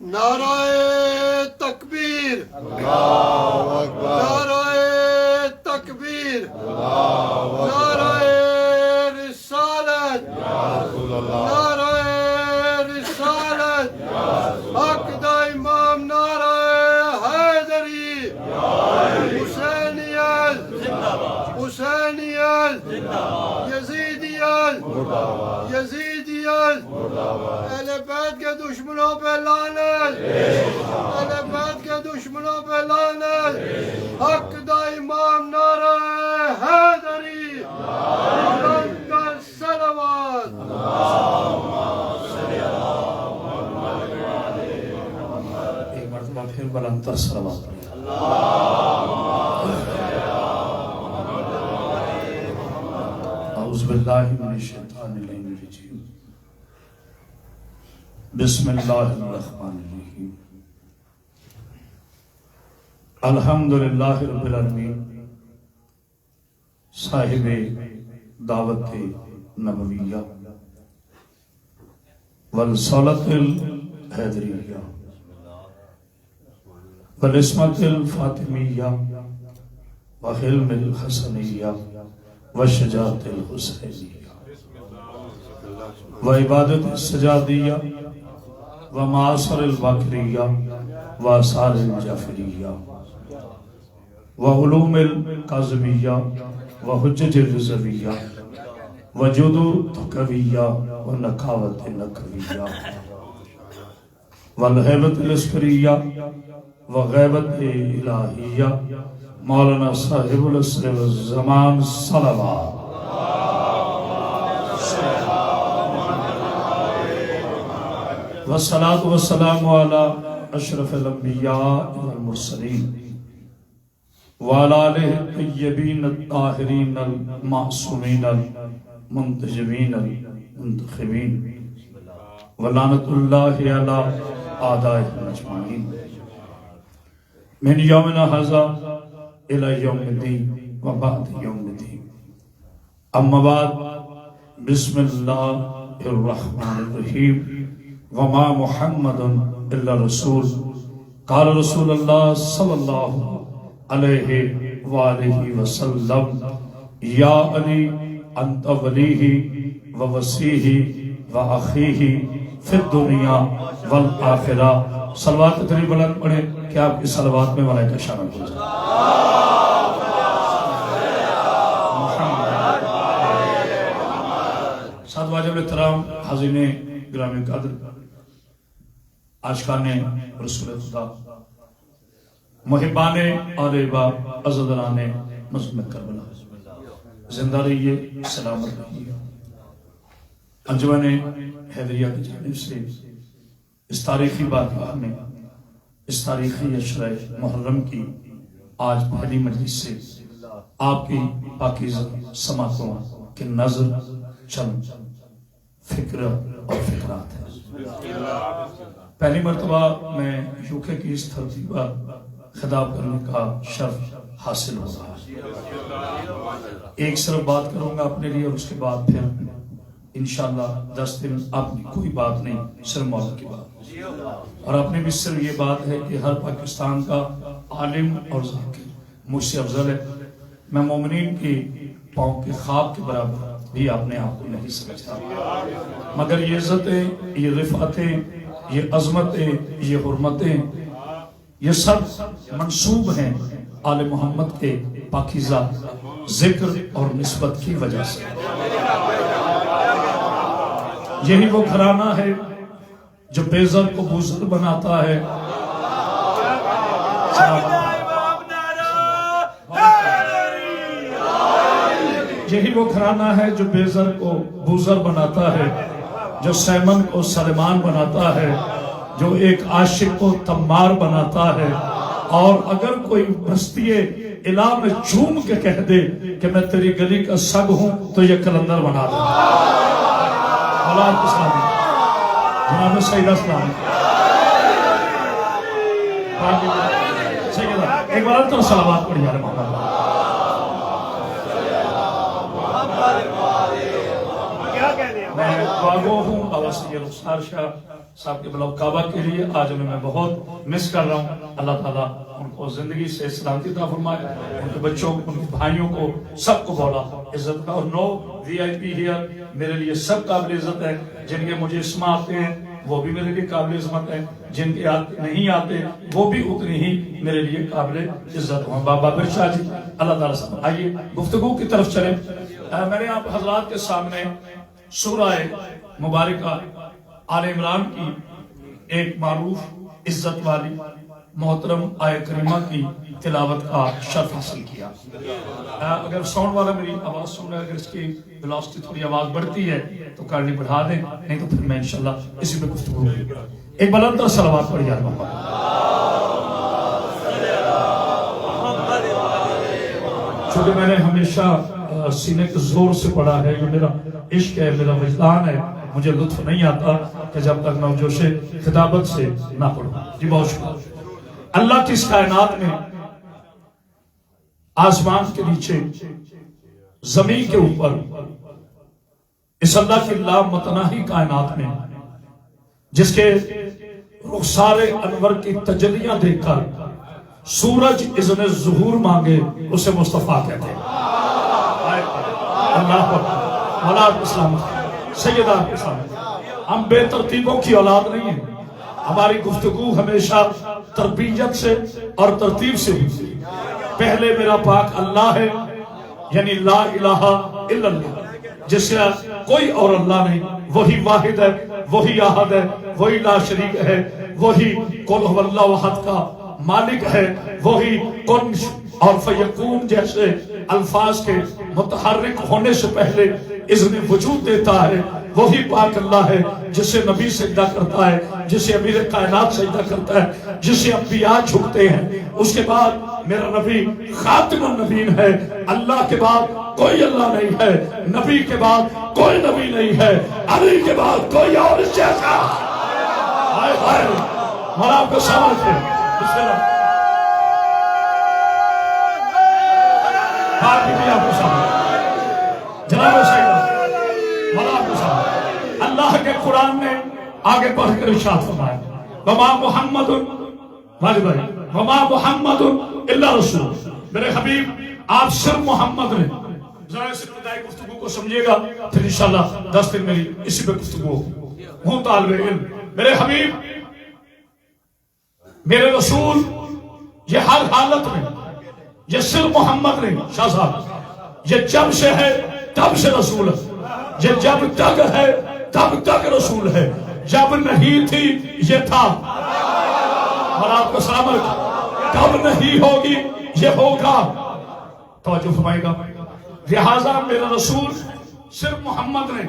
نعرہ تکبیر، اللہ اکبر، نعرہ تکبیر، نعرہ رسالت، رسول اللہ، نعرہ رسالت، حق دا امام نعرہ حیدری، حسینیت، حسینیت، یزیدیت، یزیدیت، اہل بیت کے دشمنوں پہ لعنت، اہل بیت کے دشمنوں پہ لعنت، حق دا امام نعرہ حیدری، بلند کر صلوات۔ ایک مرتبہ پھر بلند تر صلوات پڑھیں۔ اعوذ باللہ من الشیطان الرجیم، بسم اللہ الرحمن الرحیم، الحمدللہ رب العالمین، صاحب دعوت نبویہ والصلاة الحیدریہ والعصمت الفاطمیہ وحلم الحسنیہ وشجاعت الحسینیہ وعبادت السجادیہ ومعاصر الباقریہ وآثار الجعفریہ وعلوم القاظمیہ وحجج الرضویہ وجود تقویہ ونقاوت نقویہ والہیبت الاسکریہ وغیبت الہیہ مولانا صاحب العصر والزمان صلوات۔ والصلاة والسلام على اشرف الانبیاء والمرسلین وعلى آلہ الطیبین الطاہرین المعصومین المنتجبین المنتخبین ولعنت اللہ علی اعدائهم اجمعین من یومنا ھذا الی یوم الدین و بعد یوم الدین، اما بعد، بسم اللہ الرحمن الرحیم، وما محمد الا رسول قال رسول اللہ صلی اللہ علیہ وآلہ وسلم یا علی انت ولیہ و وسیح و اخیہ فی الدنیا والآخرہ۔ صلوات اتنی بلند پڑھیں کہ آپ کی صلوات میں ملائکہ شامل ہو جائیں۔ ساتھ واجب احترام حاضرین گرامی قدر، عاشقان رسول خدا، محبان آل-ے-با، عزاداران مظلوم کربلا، زندہ رہیے، سلامت رہیے۔ انجمن حیدریہ کی جانب سے اس تاریخی بارگاہ میں، اس تاریخی عشرہ محرم کی آج پہلی مجلس سے آپ کی پاکیزہ سماعتوں کے نظر چند فکر اور فکرات ہیں۔ پہلی مرتبہ میں یوکے کی اس دھرتی پر خطاب کرنے کا شرف حاصل ہو رہا ہے۔ ایک صرف بات کروں گا اپنے لیے، اور اس کے بعد پھر انشاءاللہ 10 دن اپنی کوئی بات نہیں، صرف مولا کی بات، اور اپنے بھی صرف یہ بات ہے کہ ہر پاکستان کا عالم اور ذاکر مجھ سے افضل ہے۔ میں مومنین کی پاؤں کے خواب کے برابر بھی اپنے آپ کو نہیں سمجھتا، مگر یہ عزتیں، یہ رفعتیں، یہ عظمتیں، یہ حرمتیں، یہ سب منسوب ہیں آل محمد کے پاکیزہ ذکر اور نسبت کی وجہ سے۔ یہی وہ گھرانہ ہے جو بے زر کو بوزر بناتا ہے، یہی وہ گھرانہ ہے جو بے زر کو بوزر بناتا ہے، جو سیمن کو سلیمان بناتا ہے، جو ایک عاشق کو تمار بناتا ہے، اور اگر کوئی بستی الہ میں جھوم کے کہہ دے کہ میں تیری گلی کا سگ ہوں تو یہ کلندر بنا دے۔ حالات کے سلام جناب سیدہ سلام سیدہ ایک بار تو سلامات پڑھی یار محمد کیا کہہ دیا میں دعاگو ہوں بابا سید رخسار شاہ صاحب کے بلو کعبہ کے لیے آج میں بہت مس کر رہا ہوں. اللہ تعالیٰ ان کو زندگی سے سلامتی عطا فرمائے, ان کے بچوں کو, ان کے بھائیوں کو, سب کو بولا عزت کا. اور نو وی آئی پی ہیئر میرے لیے سب قابل عزت ہے. جن کے مجھے اسم آتے ہیں وہ بھی میرے لیے قابل عظمت ہے, جن کے نہیں آتے وہ بھی اتنی ہی میرے لیے قابل عزت ہوں. بابا برشاہ جی اللہ تعالیٰ سے آئیے گفتگو کی طرف چلیں. میں نے آپ حضرات کے سامنے سورہ مبارکہ آل عمران کی ایک معروف عزت والی محترم آیت کریمہ کی تلاوت کا شرف حاصل کیا. اگر ساؤنڈ والا میری آواز سن رہا ہے, اگر اس کی ویلوسٹی تھوڑی آواز بڑھتی ہے تو کارڈی بڑھا دیں, نہیں تو پھر میں انشاءاللہ اسی پہ گفتگو کروں گا. ایک بلند صلوات پڑھ یار محمد. چونکہ میں نے ہمیشہ سینے کے زور سے پڑھا ہے, یہ میرا عشق ہے, میرا وجدان ہے, مجھے لطف نہیں آتا کہ جب تک میں جوش خطابت سے نہ پڑھوں. جی بہت شکریہ. اللہ کی اس کائنات میں آسمان کے نیچے زمین کے اوپر اس اللہ کی لامتناہی کائنات میں جس کے رخسار انور کی تجلیاں دیکھ کر سورج اذن ظہور مانگے اسے مصطفیٰ کہتے ہیں. اللہ مولا اسلام سیدہ اسلام. ہم بے ترتیبوں کی اولاد نہیں ہیں. ہماری گفتگو ہمیشہ تربیت سے اور ترتیب سے ہوئی. پہلے میرا پاک اللہ ہے, یعنی لا الہ الا اللہ, جس سے کوئی اور اللہ نہیں. وہی واحد ہے, وہی احد ہے, وہی لا شریک ہے, وہی قل هو اللہ احد کا مالک ہے, وہی کن اور فیکون جیسے الفاظ کے متحرک ہونے سے پہلے اذن وجود دیتا ہے. وہی پاک اللہ ہے جسے نبی سجدہ کرتا ہے, جسے امیر کائنات سجدہ کرتا ہے, جسے انبیاء جھکتے ہیں. اس کے بعد میرا نبی خاتم النبیین ہے. اللہ کے بعد کوئی اللہ نہیں ہے, نبی کے بعد کوئی نبی نہیں ہے, علی کے بعد کوئی اور اس جیسا. مولا آپ کو سلام ہے. بسم اللہ. جناب سیدہ مولا آپ کو سلام. اللہ کے قرآن نے آگے پڑھ کر ارشاد فرمایا وما محمد وما محمد الا رسول. میرے حبیب آپ صرف محمد نے. ذرا اس ابتدائی گفتگو کو سمجھیے گا, پھر انشاءاللہ 10 دن میری اسی پہ گفتگو ہوں. طالب علم میرے حبیب میرے رسول, یہ ہر حالت میں, یہ صرف محمد نہیں شاہ صاحب, یہ جب سے ہے تب سے رسول ہے, یہ جب تک ہے تب تک رسول ہے, جب نہیں تھی یہ تھا. اور آپ کو سلامت, تب نہیں ہوگی یہ ہوگا. توجہ فرمائے گا. لہذا میرا رسول صرف محمد نے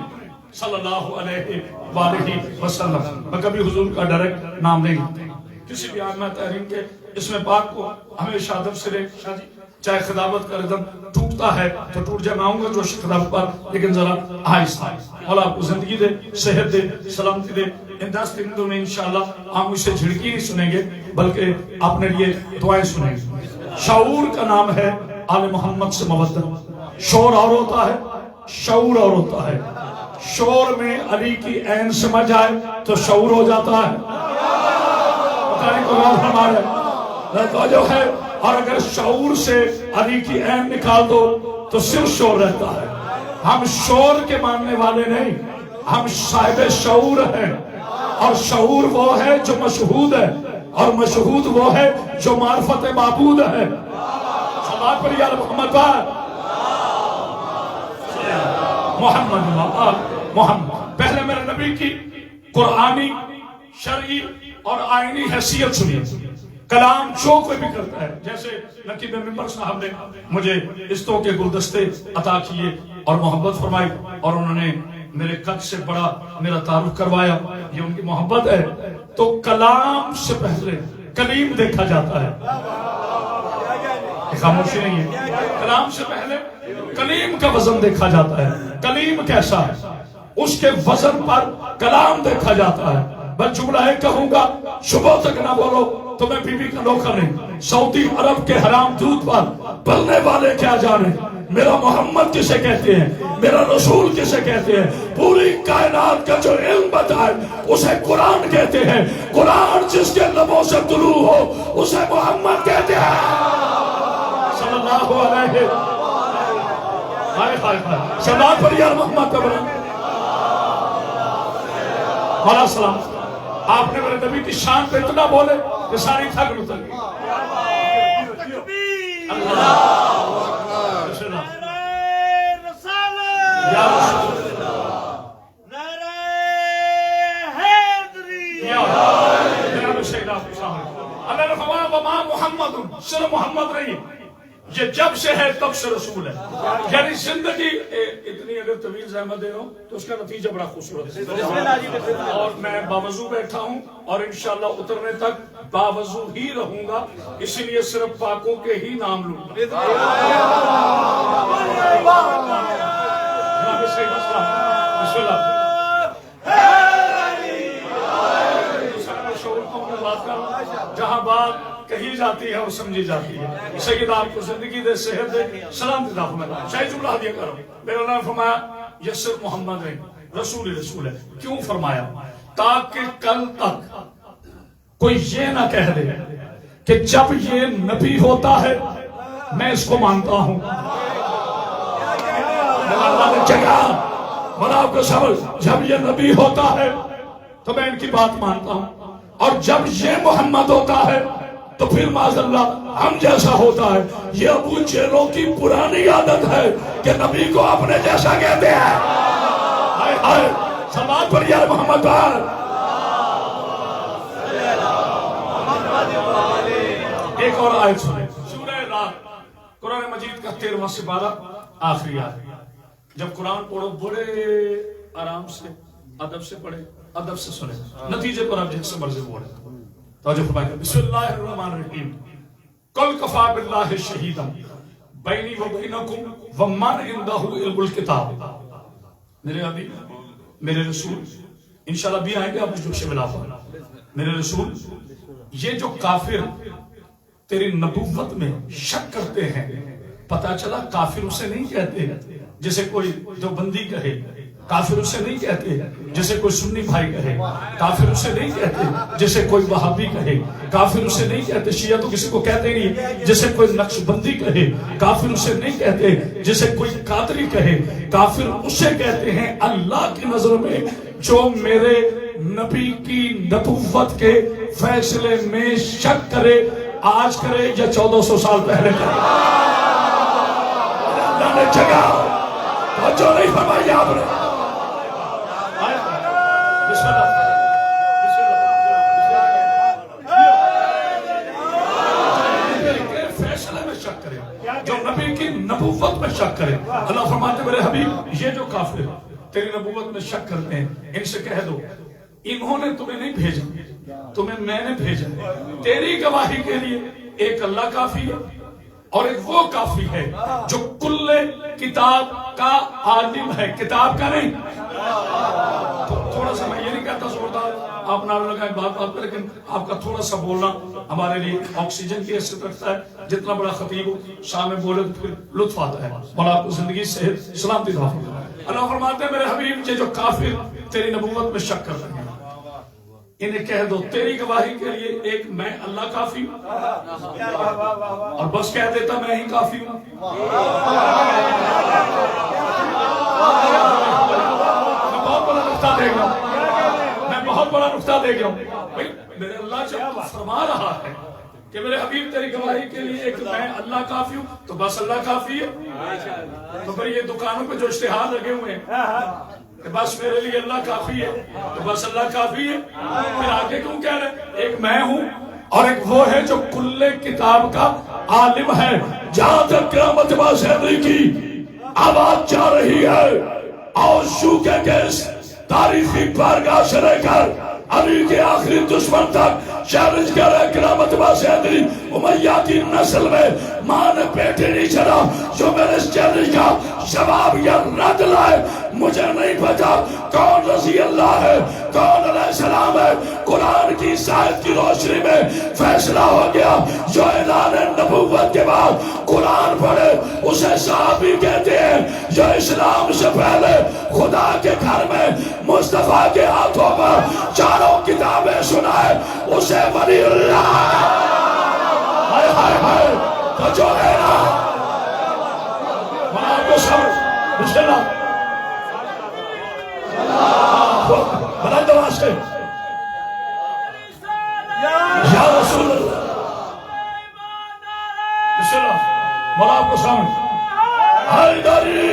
صلی اللہ علیہ وآلہ وسلم. میں کبھی حضور کا ڈائریکٹ نام نہیں لیتے کسی بھی آئمہ تحریم کے. اس میں پاک کو ہمیشہ ادب سے لے. شاہ جی چاہے خطابت کا ردم ٹوٹتا ہے تو ٹوٹ جائے, میں آؤں گا جو خطابت پر, لیکن ذرا آہستہ. مولا آپ کو زندگی دے, صحت دے, سلامتی دے. ان 10 دنوں میں انشاءاللہ ہم اسے جھڑکی نہیں سنیں گے بلکہ اپنے لیے دعائیں سنیں گے. شعور کا نام ہے آل محمد سے مودت. شور اور ہوتا ہے, شعور اور ہوتا ہے. شور میں علی کی عین سمجھ آئے تو شعور ہو جاتا ہے. بتائیں قرآن ہمارے جو ہے. اور اگر شعور سے علی کی عین نکال دو تو صرف شور رہتا ہے. ہم شور کے ماننے والے نہیں, ہم صاحب شعور ہیں. اور شعور وہ ہے جو مشہود ہے, اور مشہود وہ ہے جو معرفت معبود ہے. صلوات پر یا محمد بار محمد. پہلے میرے نبی کی قرآنی, شرعی اور آئینی حیثیت سنیے. کلام جو کوئی بھی کرتا ہے, جیسے نقیب منبر صاحب نے مجھے استوں کے گلدستے عطا کیے اور محبت فرمائی, اور انہوں نے میرے قد سے بڑا میرا تعارف کروایا, یہ ان کی محبت ہے. تو کلام سے پہلے کلیم دیکھا جاتا ہے. خاموشی نہیں ہے. کلام سے پہلے کلیم کا وزن دیکھا جاتا ہے. کلیم کیسا ہے اس کے وزن پر کلام دیکھا جاتا ہے. بس جملہ ہے کہوں گا, صبح تک نہ بولو تو میں بی بی کا نوکر نہیں. سعودی عرب کے حرام دودھ پر پلنے والے کیا جانے, میرا محمد کسے کہتے ہیں، میرا رسول کسے کہتے ہیں، پوری کائنات کا جو علم بتائے اسے قرآن کہتے ہیں، قرآن جس کے لبوں سے طلوع ہو اسے محمد کہتے ہیں صلی اللہ علیہ وسلم۔ صلوات پڑھیے محمد کا بنا علیہ السلام۔ آپ نے میرے نبی کی شان پہ اتنا بولے کہ ساری تھک اتر گئی۔ اللہ نے فرمایا وما محمد، صرف محمد نہیں، یہ جب سے ہے تب سے رسول ہے، یعنی زندگی اتنی اگر طویل زحمت دے ہوں تو اس کا نتیجہ بڑا خوبصورت ہے۔ اور میں باوضو بیٹھا ہوں اور انشاءاللہ اترنے تک باوضو ہی رہوں گا، اسی لیے صرف پاکوں کے ہی نام لوں گا۔ بسم اللہ۔ جہاں بات کہی جاتی ہے اور سمجھی جاتی ہے، سید آپ کو زندگی دے، صحت دے، سلامتی عطا فرمائے۔ شاید جملہ ہدیہ کرو، میرے اللہ نے فرمایا یسر محمد ہے، رسول رسول ہے۔ کیوں فرمایا؟ تاکہ کل تک کوئی یہ نہ کہہ دے کہ جب یہ نبی ہوتا ہے میں اس کو مانتا ہوں۔ اللہ نے جگہ بنا آپ کو سمجھ، جب یہ نبی ہوتا ہے تو میں ان کی بات مانتا ہوں، اور جب یہ محمد ہوتا ہے تو پھر معاذ اللہ ہم جیسا ہوتا ہے۔ یہ ابو جہلوں کی پرانی عادت ہے کہ نبی کو اپنے جیسا کہتے ہیں۔ صلوات پڑھیے محمد پر۔ ایک اور آیت سنیں، سورہ رات، قرآن مجید کا 13واں سپارہ، آخری آیت۔ جب قرآن پڑھو بڑے آرام سے، ادب سے پڑھے، ادب سے سنیں، نتیجے پر آپ جس سے مرضی بولیں۔ توجہ فرمائیے، بسم اللہ الرحمن الرحیم۔ قل کفی باللہ شہیدا بینی و بینکم ومن عندہ علم الکتاب۔ میرے حبیب، میرے رسول، انشاءاللہ بھی آئیں گے آپ جو شملہ فرما، میرے رسول، یہ جو کافر تیری نبوت میں شک کرتے ہیں، پتہ چلا کافر اسے نہیں کہتے جسے کوئی جو بندی کہے، کافر اسے نہیں کہتے جسے کوئی سنی بھائی کہے، کافر اسے نہیں کہتے جسے کوئی وہابی کہے، کافر اسے نہیں کہتے، شیعہ تو کسی کو کہتے نہیں، جسے کوئی نقش بندی کہے، کافر اسے نہیں کہتے جسے کوئی قادری کہے، کافر اسے کہتے ہیں اللہ کی نظر میں جو میرے نبی کی نبوت کے فیصلے میں شک کرے، آج کرے یا 1400 سال پہلے کرے۔ اللہ نے جگہ جو نہیں فرمائی آپ نے۔ فیصلے میں شک کرے، جو نبی کی نبوت میں شک کرے، اللہ فرماتے میرے حبیب یہ جو کافر تیری نبوت میں شک کرتے ہیں ان سے کہہ دو انہوں نے تمہیں نہیں بھیجا، تمہیں میں نے بھیجا، تیری گواہی کے لیے ایک اللہ کافی ہے اور ایک وہ کافی ہے جو کل کتاب کا عالم ہے، کتاب کا نہیں۔ تھوڑا سا میں یہ نہیں کہتا زوردار آپ نعرہ لگائیں بات پر، لیکن آپ کا تھوڑا سا بولنا ہمارے لیے آکسیجن کی حیثیت رکھتا ہے۔ جتنا بڑا خطیب ہو سامنے بولے تو پھر لطف آتا ہے، اور آپ کو زندگی صحت سلامتی عطا فرمائے۔ اللہ فرماتے ہیں میرے حبیب یہ جو کافر تیری نبوت میں شک کر رہے ہیں انہیں کہہ دو تیری گواہی کے لیے ایک میں اللہ کافی ہوں، اور بس کہہ دیتا میں ہی کافی ہوں۔ میں بہت بڑا نقطہ دے گا، میں بہت بڑا نقطہ دے گا میرے اللہ جب فرما رہا ہے کہ میرے حبیب تیری گواہی کے لیے ایک میں اللہ کافی ہوں، تو بس اللہ کافی ہے۔ تو پھر یہ دکانوں پہ جو اشتہار لگے ہوئے ہیں کہ بس میرے لیے اللہ کافی ہے، تو بس اللہ کافی ہے، پھر آگے کیوں کہہ رہے ایک میں ہوں اور ایک وہ ہے جو کل کتاب کا عالم ہے۔ جہاں تک قیامت بازی کی آواز جا رہی ہے اور شو کے گیس تاریخی بارگاہ سے لے کر علی کے آخری دشمن تک چیلنج کر رہے قیامت بازی امیہ کی نسل میں ماں نے بیٹے نہیں چلا جو میرے اس چیلنج کا جواب یا رد لائے مجھے نہیں پتا کون رضی اللہ ہے کون علیہ السلام ہے. قرآن کی آیت کی روشنی میں فیصلہ ہو گیا جو اعلان نبوت کے بعد قرآن پڑھے اسے صحابی کہتے ہیں. جو اسلام سے پہلے خدا کے گھر میں مصطفیٰ کے ہاتھوں پر چاروں کتابیں سنائے اسے ولی اللہ. ہائے ہائے ہائے تو جو ہے نا آپ کو سمجھ بسم اللہ بلند آواز سے یا رسول اللہ بسم اللہ مولا آپ کو سمجھ. حیدری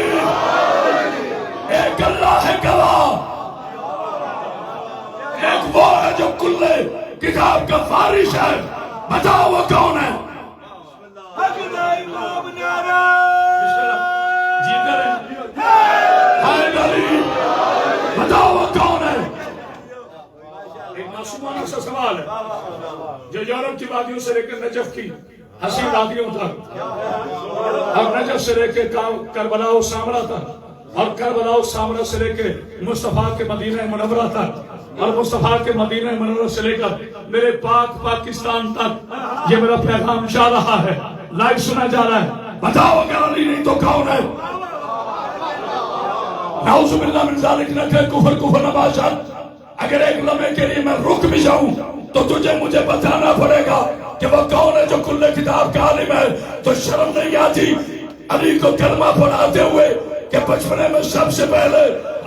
ایک اللہ ہے گواہ ایک وہ ہے جو کل کتاب کا فارش ہے. بتاؤ وہ کون ہے؟ بتاؤ وہ کون ہے؟ ایک معصومانہ سا سوال ہے جو یورپ کی وادیوں سے لے کر نجف کی حسین وادیوں تک اور نجف سے لے کے کربلا و سامرا تک اور کربلا و سامرا سے لے کے مصطفیٰ کے مدینہ منورہ تک اور مصطفیٰ کے مدینہ منورہ سے لے کر میرے پاکستان تک یہ میرا پیغام جا رہا ہے لائیو سنا جا رہا ہے. بتاؤ اگر علی نہیں تو کون ہے؟ نعوذ باللہ من ذالک نہ کہ کفر نباشت. اگر ایک لمحے کے لیے میں رک بھی جاؤں تو تجھے مجھے بتانا پڑے گا کہ وہ کون ہے جو کل کتاب کا عالم ہے. تو شرم نہیں آتی علی کو کلمہ پڑھاتے ہوئے کہ بچپنے میں سب سے پہلے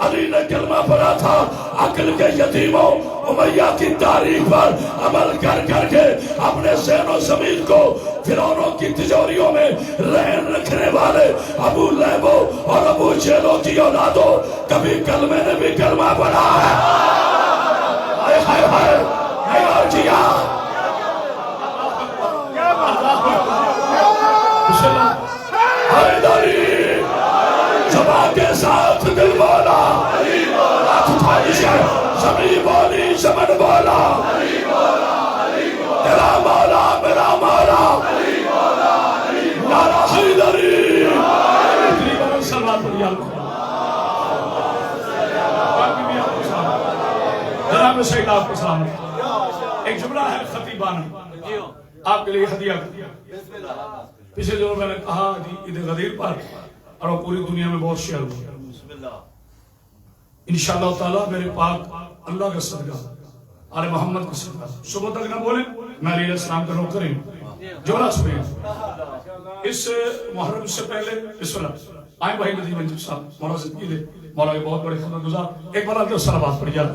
علی نے کلمہ پڑھا تھا. عقل کے یتیموں امیہ کی تاریخ پر عمل کر کر کے اپنے ذہن و ضمیر کو فرعونوں کی تجوریوں میں رہن رکھنے والے ابو لہب اور ابو جہل کی اولادوں کبھی کلمے نے بھی کلمہ پڑھا ہے. ہائے ہائے ہائے ہائے اور جیا حیدری زبان کے ساتھ دل بولا زمین بولی زمن بولا تیرا مولا میرا مولا نعرہ حیدری. سلام پڑھیا جناب سید آپ کو سلام. ایک جملہ ہے خطیبانہ آپ کے لیے ہدیہ. پچھلے جو میں نے کہا عید غدیر پر اور وہ پوری دنیا میں بہت شیئر ہوا. انشاءاللہ تعالیٰ میرے پاک اللہ کا صدقہ آل محمد کا صدقہ صبح تک نہ بولیں میں علیہ السلام کا نوکر ہوں. جوڑا سنیں اس محرم سے پہلے بسم اللہ آئیں بھائی ندیم انجب صاحب مولا زندگی دے مولا کے بہت بڑے خدمت گزار. ایک بار آتے صلوات پڑھ جاتا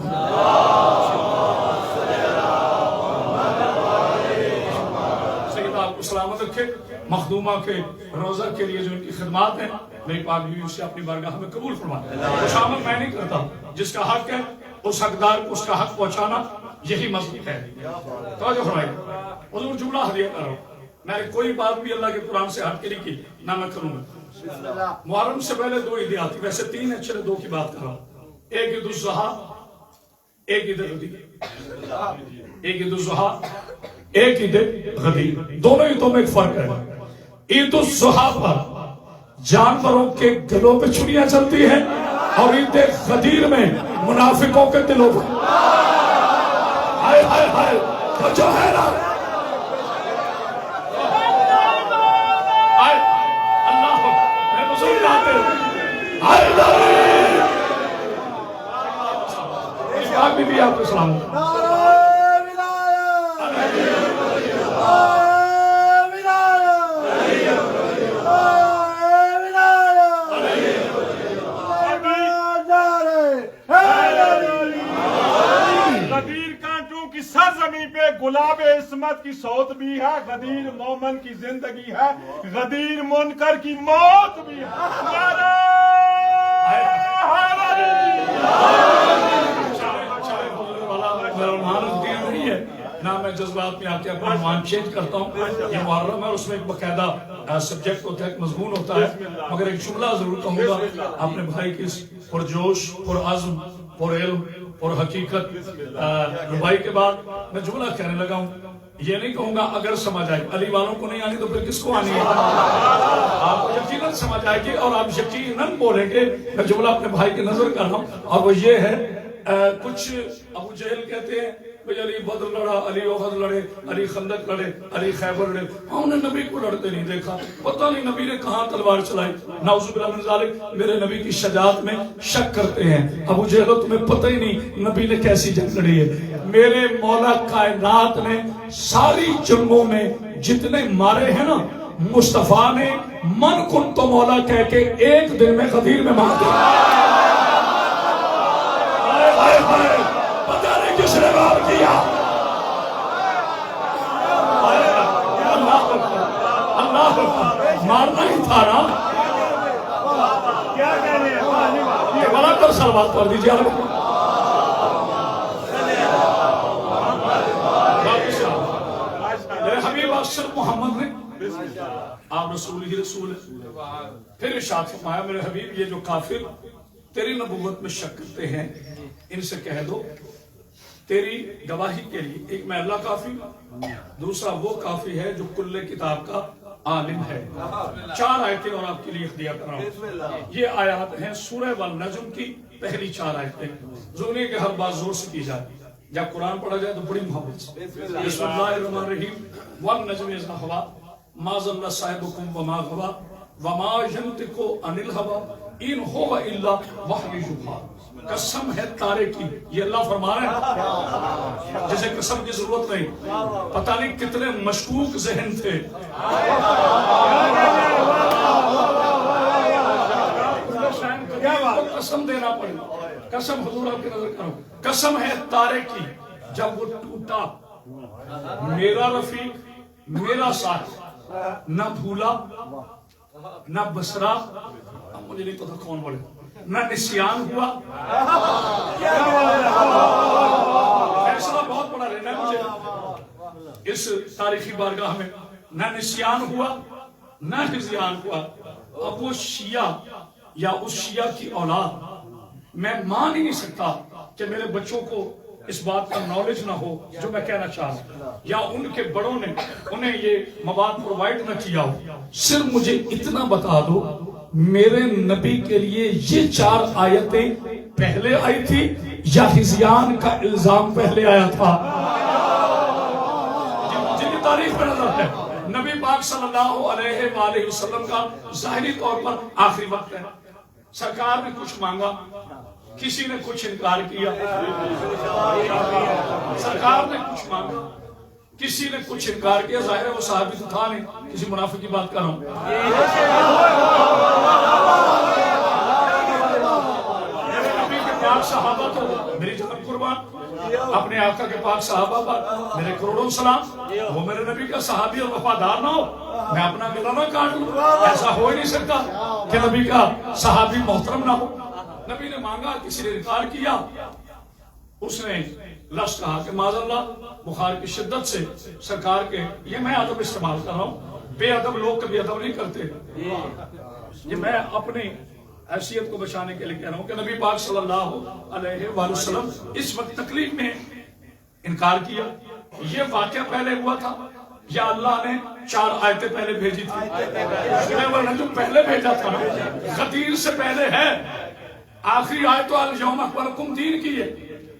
سید آپ کو سلامت رکھے. مخدومہ کے روزہ کے لیے جو ان کی خدمات ہیں میری پاک بیوی اسے اپنی بارگاہ میں قبول فرمائے. خوشامد میں نہیں کرتا جس کا حق ہے اس حقدار کو اس کا حق پہنچانا یہی مذہب ہے. توجہ فرمائے حضور جملہ ہدیہ کر رہا ہوں. میں نے کوئی بات بھی اللہ کے قرآن سے ہٹ کے نہیں کی نہ میں کروں گا. محرم سے پہلے دو عیدیں آتی ویسے تین ہے چلے دو کی بات کر رہا ہوں. ایک عید الاضحیٰ ایک عید غدیر. ایک عید الاضحیٰ ایک عید غدیر. دونوں عیدوں میں ایک فرق ہے. عید الاضحیٰ پر جانوروں کے گلوں پہ چھریاں چلتی ہیں اور عید غدیر میں منافقوں کے دلوں پہ. ہائے ہائے ہائے تو جو ہے نا اللہ میں بزرگ آتے آپ بھی آپ کو سلام. سرزمین پہ گلاب عصمت کی صوت بھی ہے. غدیر مومن کی زندگی ہے. غدیر منکر کی موت بھی ہے. نہ میں جذبات میں آتے اپنا عنوان چینج کرتا ہوں. یہ محرم ہے اس میں ایک باقاعدہ سبجیکٹ ہوتا ہے ایک مضمون ہوتا ہے مگر ایک جملہ ضرور کہوں گا. اپنے بھائی کی پرجوش پرعزم پرعلم اور حقیقت ربائی کے بعد میں جملہ کہنے لگا ہوں، یہ نہیں کہوں گا اگر سمجھ آئے، علی والوں کو نہیں آنی تو پھر کس کو آنی ہے؟ آپ کو یقیناً سمجھ آئے گی اور آپ یقیناً بولیں گے۔ میں جملہ اپنے بھائی کی نظر کر رہا ہوں اور وہ یہ ہے، کچھ ابو جہل کہتے ہیں علی بدر لڑا، علی احد لڑے، علی خندق لڑے، علی خیبر لڑے، ہم نے نبی کو لڑتے نہیں دیکھا، پتہ نہیں نبی نے کہاں تلوار چلائی۔ نعوذ باللہ من ذالک، میرے نبی کی شجاعت میں شک کرتے ہیں۔ ابو جہل تمہیں پتہ ہی نہیں نبی نے کیسی جنگ لڑی ہے۔ میرے مولا کائنات نے ساری جنگوں میں جتنے مارے ہیں نا، مصطفیٰ نے من کن تو مولا کہہ کے ایک دن میں غدیر میں مار دیا۔ پتہ نہیں کس نے مار کیا۔ اللہ مارنا ہی تھا نا۔ کیا کہہ رہے ہیں؟ یہ بڑا کر سلوات کر دیجیے۔ میرے حبیب اشرف محمد نے، آپ رسول ہی رسول ہے، پھر ارشاد فرمایا میرے حبیب یہ جو کافر تیری نبوت میں شک کرتے ہیں ان سے کہہ دو تیری گواہی کے لیے ایک میں اللہ کافی، دوسرا وہ کافی ہے جو کل کتاب کا عالم ہے۔ 4 آیتیں اور آپ کے لیے اختیار کر رہا ہوں۔ یہ آیات ہیں سورہ والنجم کی پہلی 4 آیتیں، ضروری ہے کہ ہر بات زور سے کی جائے، جب قرآن پڑھا جائے تو بڑی محبت سے۔ بسم اللہ الرحمن الرحیم، والنجم اذا ہوا ما ضل صاحبکم وما غوا وما ینطق عن الہوا ان هو الا وحی یوحی۔ قسم ہے تارے کی، یہ اللہ فرما رہے ہیں جسے قسم کی ضرورت نہیں۔ پتہ نہیں کتنے مشکوک ذہن تھے، قسم دینا پڑے، قسم حضور آپ کی نظر کرو، قسم ہے تارے کی جب وہ ٹوٹا، میرا رفیق میرا ساتھ نہ بھولا نہ بسرا، اب مجھے نہیں پتا کون بولے، نہ نسیان ہوا۔ فیصلہ بہت بڑا لینا ہے مجھے اس تاریخی بارگاہ میں، نہ نسیان ہوا نہ ہزیان ہوا۔ اب وہ شیعہ یا اس شیعہ کی اولاد، میں مان ہی نہیں سکتا کہ میرے بچوں کو اس بات کا نالج نہ ہو جو میں کہنا چاہ رہا ہوں، یا ان کے بڑوں نے انہیں یہ مواد پرووائڈ نہ کیا ہو۔ صرف مجھے اتنا بتا دو میرے نبی کے لیے یہ 4 آیتیں پہلے آئی تھی یا ہزیان کا الزام پہلے آیا تھا؟ جن کی تاریخ میں نظر ہے نبی پاک صلی اللہ علیہ وآلہ وسلم کا ظاہری طور پر آخری وقت ہے، سرکار نے کچھ مانگا، کسی نے کچھ انکار کیا، سرکار نے کچھ مانگا، کسی نے کچھ انکار کیا، ظاہر ہے وہ صحابی تو تھا نہیں، کسی منافق کی بات کر رہا ہوں۔ میرے نبی کے پاک صحابہ تو میری جان قربان، اپنے آقا کے پاک صحابہ پر میرے کروڑوں سلام، وہ میرے نبی کا صحابی اور وفادار نہ ہو میں اپنا گلا نہ کاٹ لوں، ایسا ہو ہی نہیں سکتا کہ نبی کا صحابی محترم نہ ہو۔ نبی نے مانگا، کسی نے انکار کیا، اس نے لفظ کہا کہ معاذ اللہ بخار کی شدت سے سرکار کے، یہ میں ادب استعمال کر رہا ہوں، بے ادب لوگ کبھی ادب نہیں کرتے، یہ میں اپنی حیثیت کو بچانے کے لیے کہہ رہا ہوں کہ نبی پاک صلی اللہ علیہ وآلہ وسلم اس وقت تکلیف میں انکار کیا۔ یہ واقعہ پہلے ہوا تھا یا اللہ نے 4 آیتیں پہلے بھیجی تھی؟ سورہ والنجم پہلے بھیجا تھا، غدیر سے پہلے ہے، آخری آیت تو الیوم اکملتم دین کی ہے،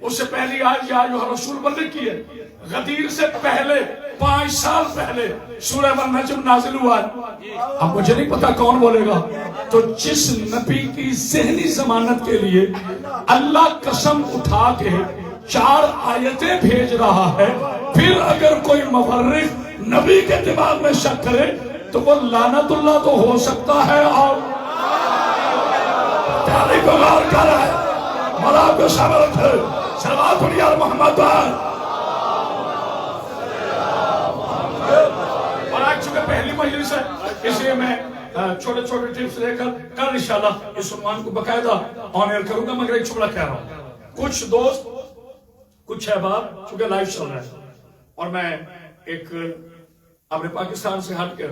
اس سے پہلی آیت یا ایھا الرسول بلغ کی ہے۔ غدیر سے پہلے 5 سال پہلے سورہ والنجم نازل ہوا ہے۔ اب مجھے نہیں پتا کون بولے گا، تو جس نبی کی ذہنی ضمانت کے لیے اللہ قسم اٹھا کے 4 آیتیں بھیج رہا ہے، پھر اگر کوئی مورخ نبی کے دماغ میں شک کرے تو وہ لعنت اللہ تو ہو سکتا ہے اور تاریخ کو غور کر رہا ہے۔ مولا کو صبر رکھے، صلوات علی محمد اور آج چونکہ پہلی مجلس ہے اس لیے میں چھوٹے چھوٹے ٹپس لے کر کل انشاءاللہ اس عنوان کو باقاعدہ آن ایئر کروں گا، مگر ایک جملہ کہہ رہا ہوں۔ کچھ دوست کچھ احباب چونکہ لائیو چل رہا ہے اور میں ایک اپنے پاکستان سے ہٹ کر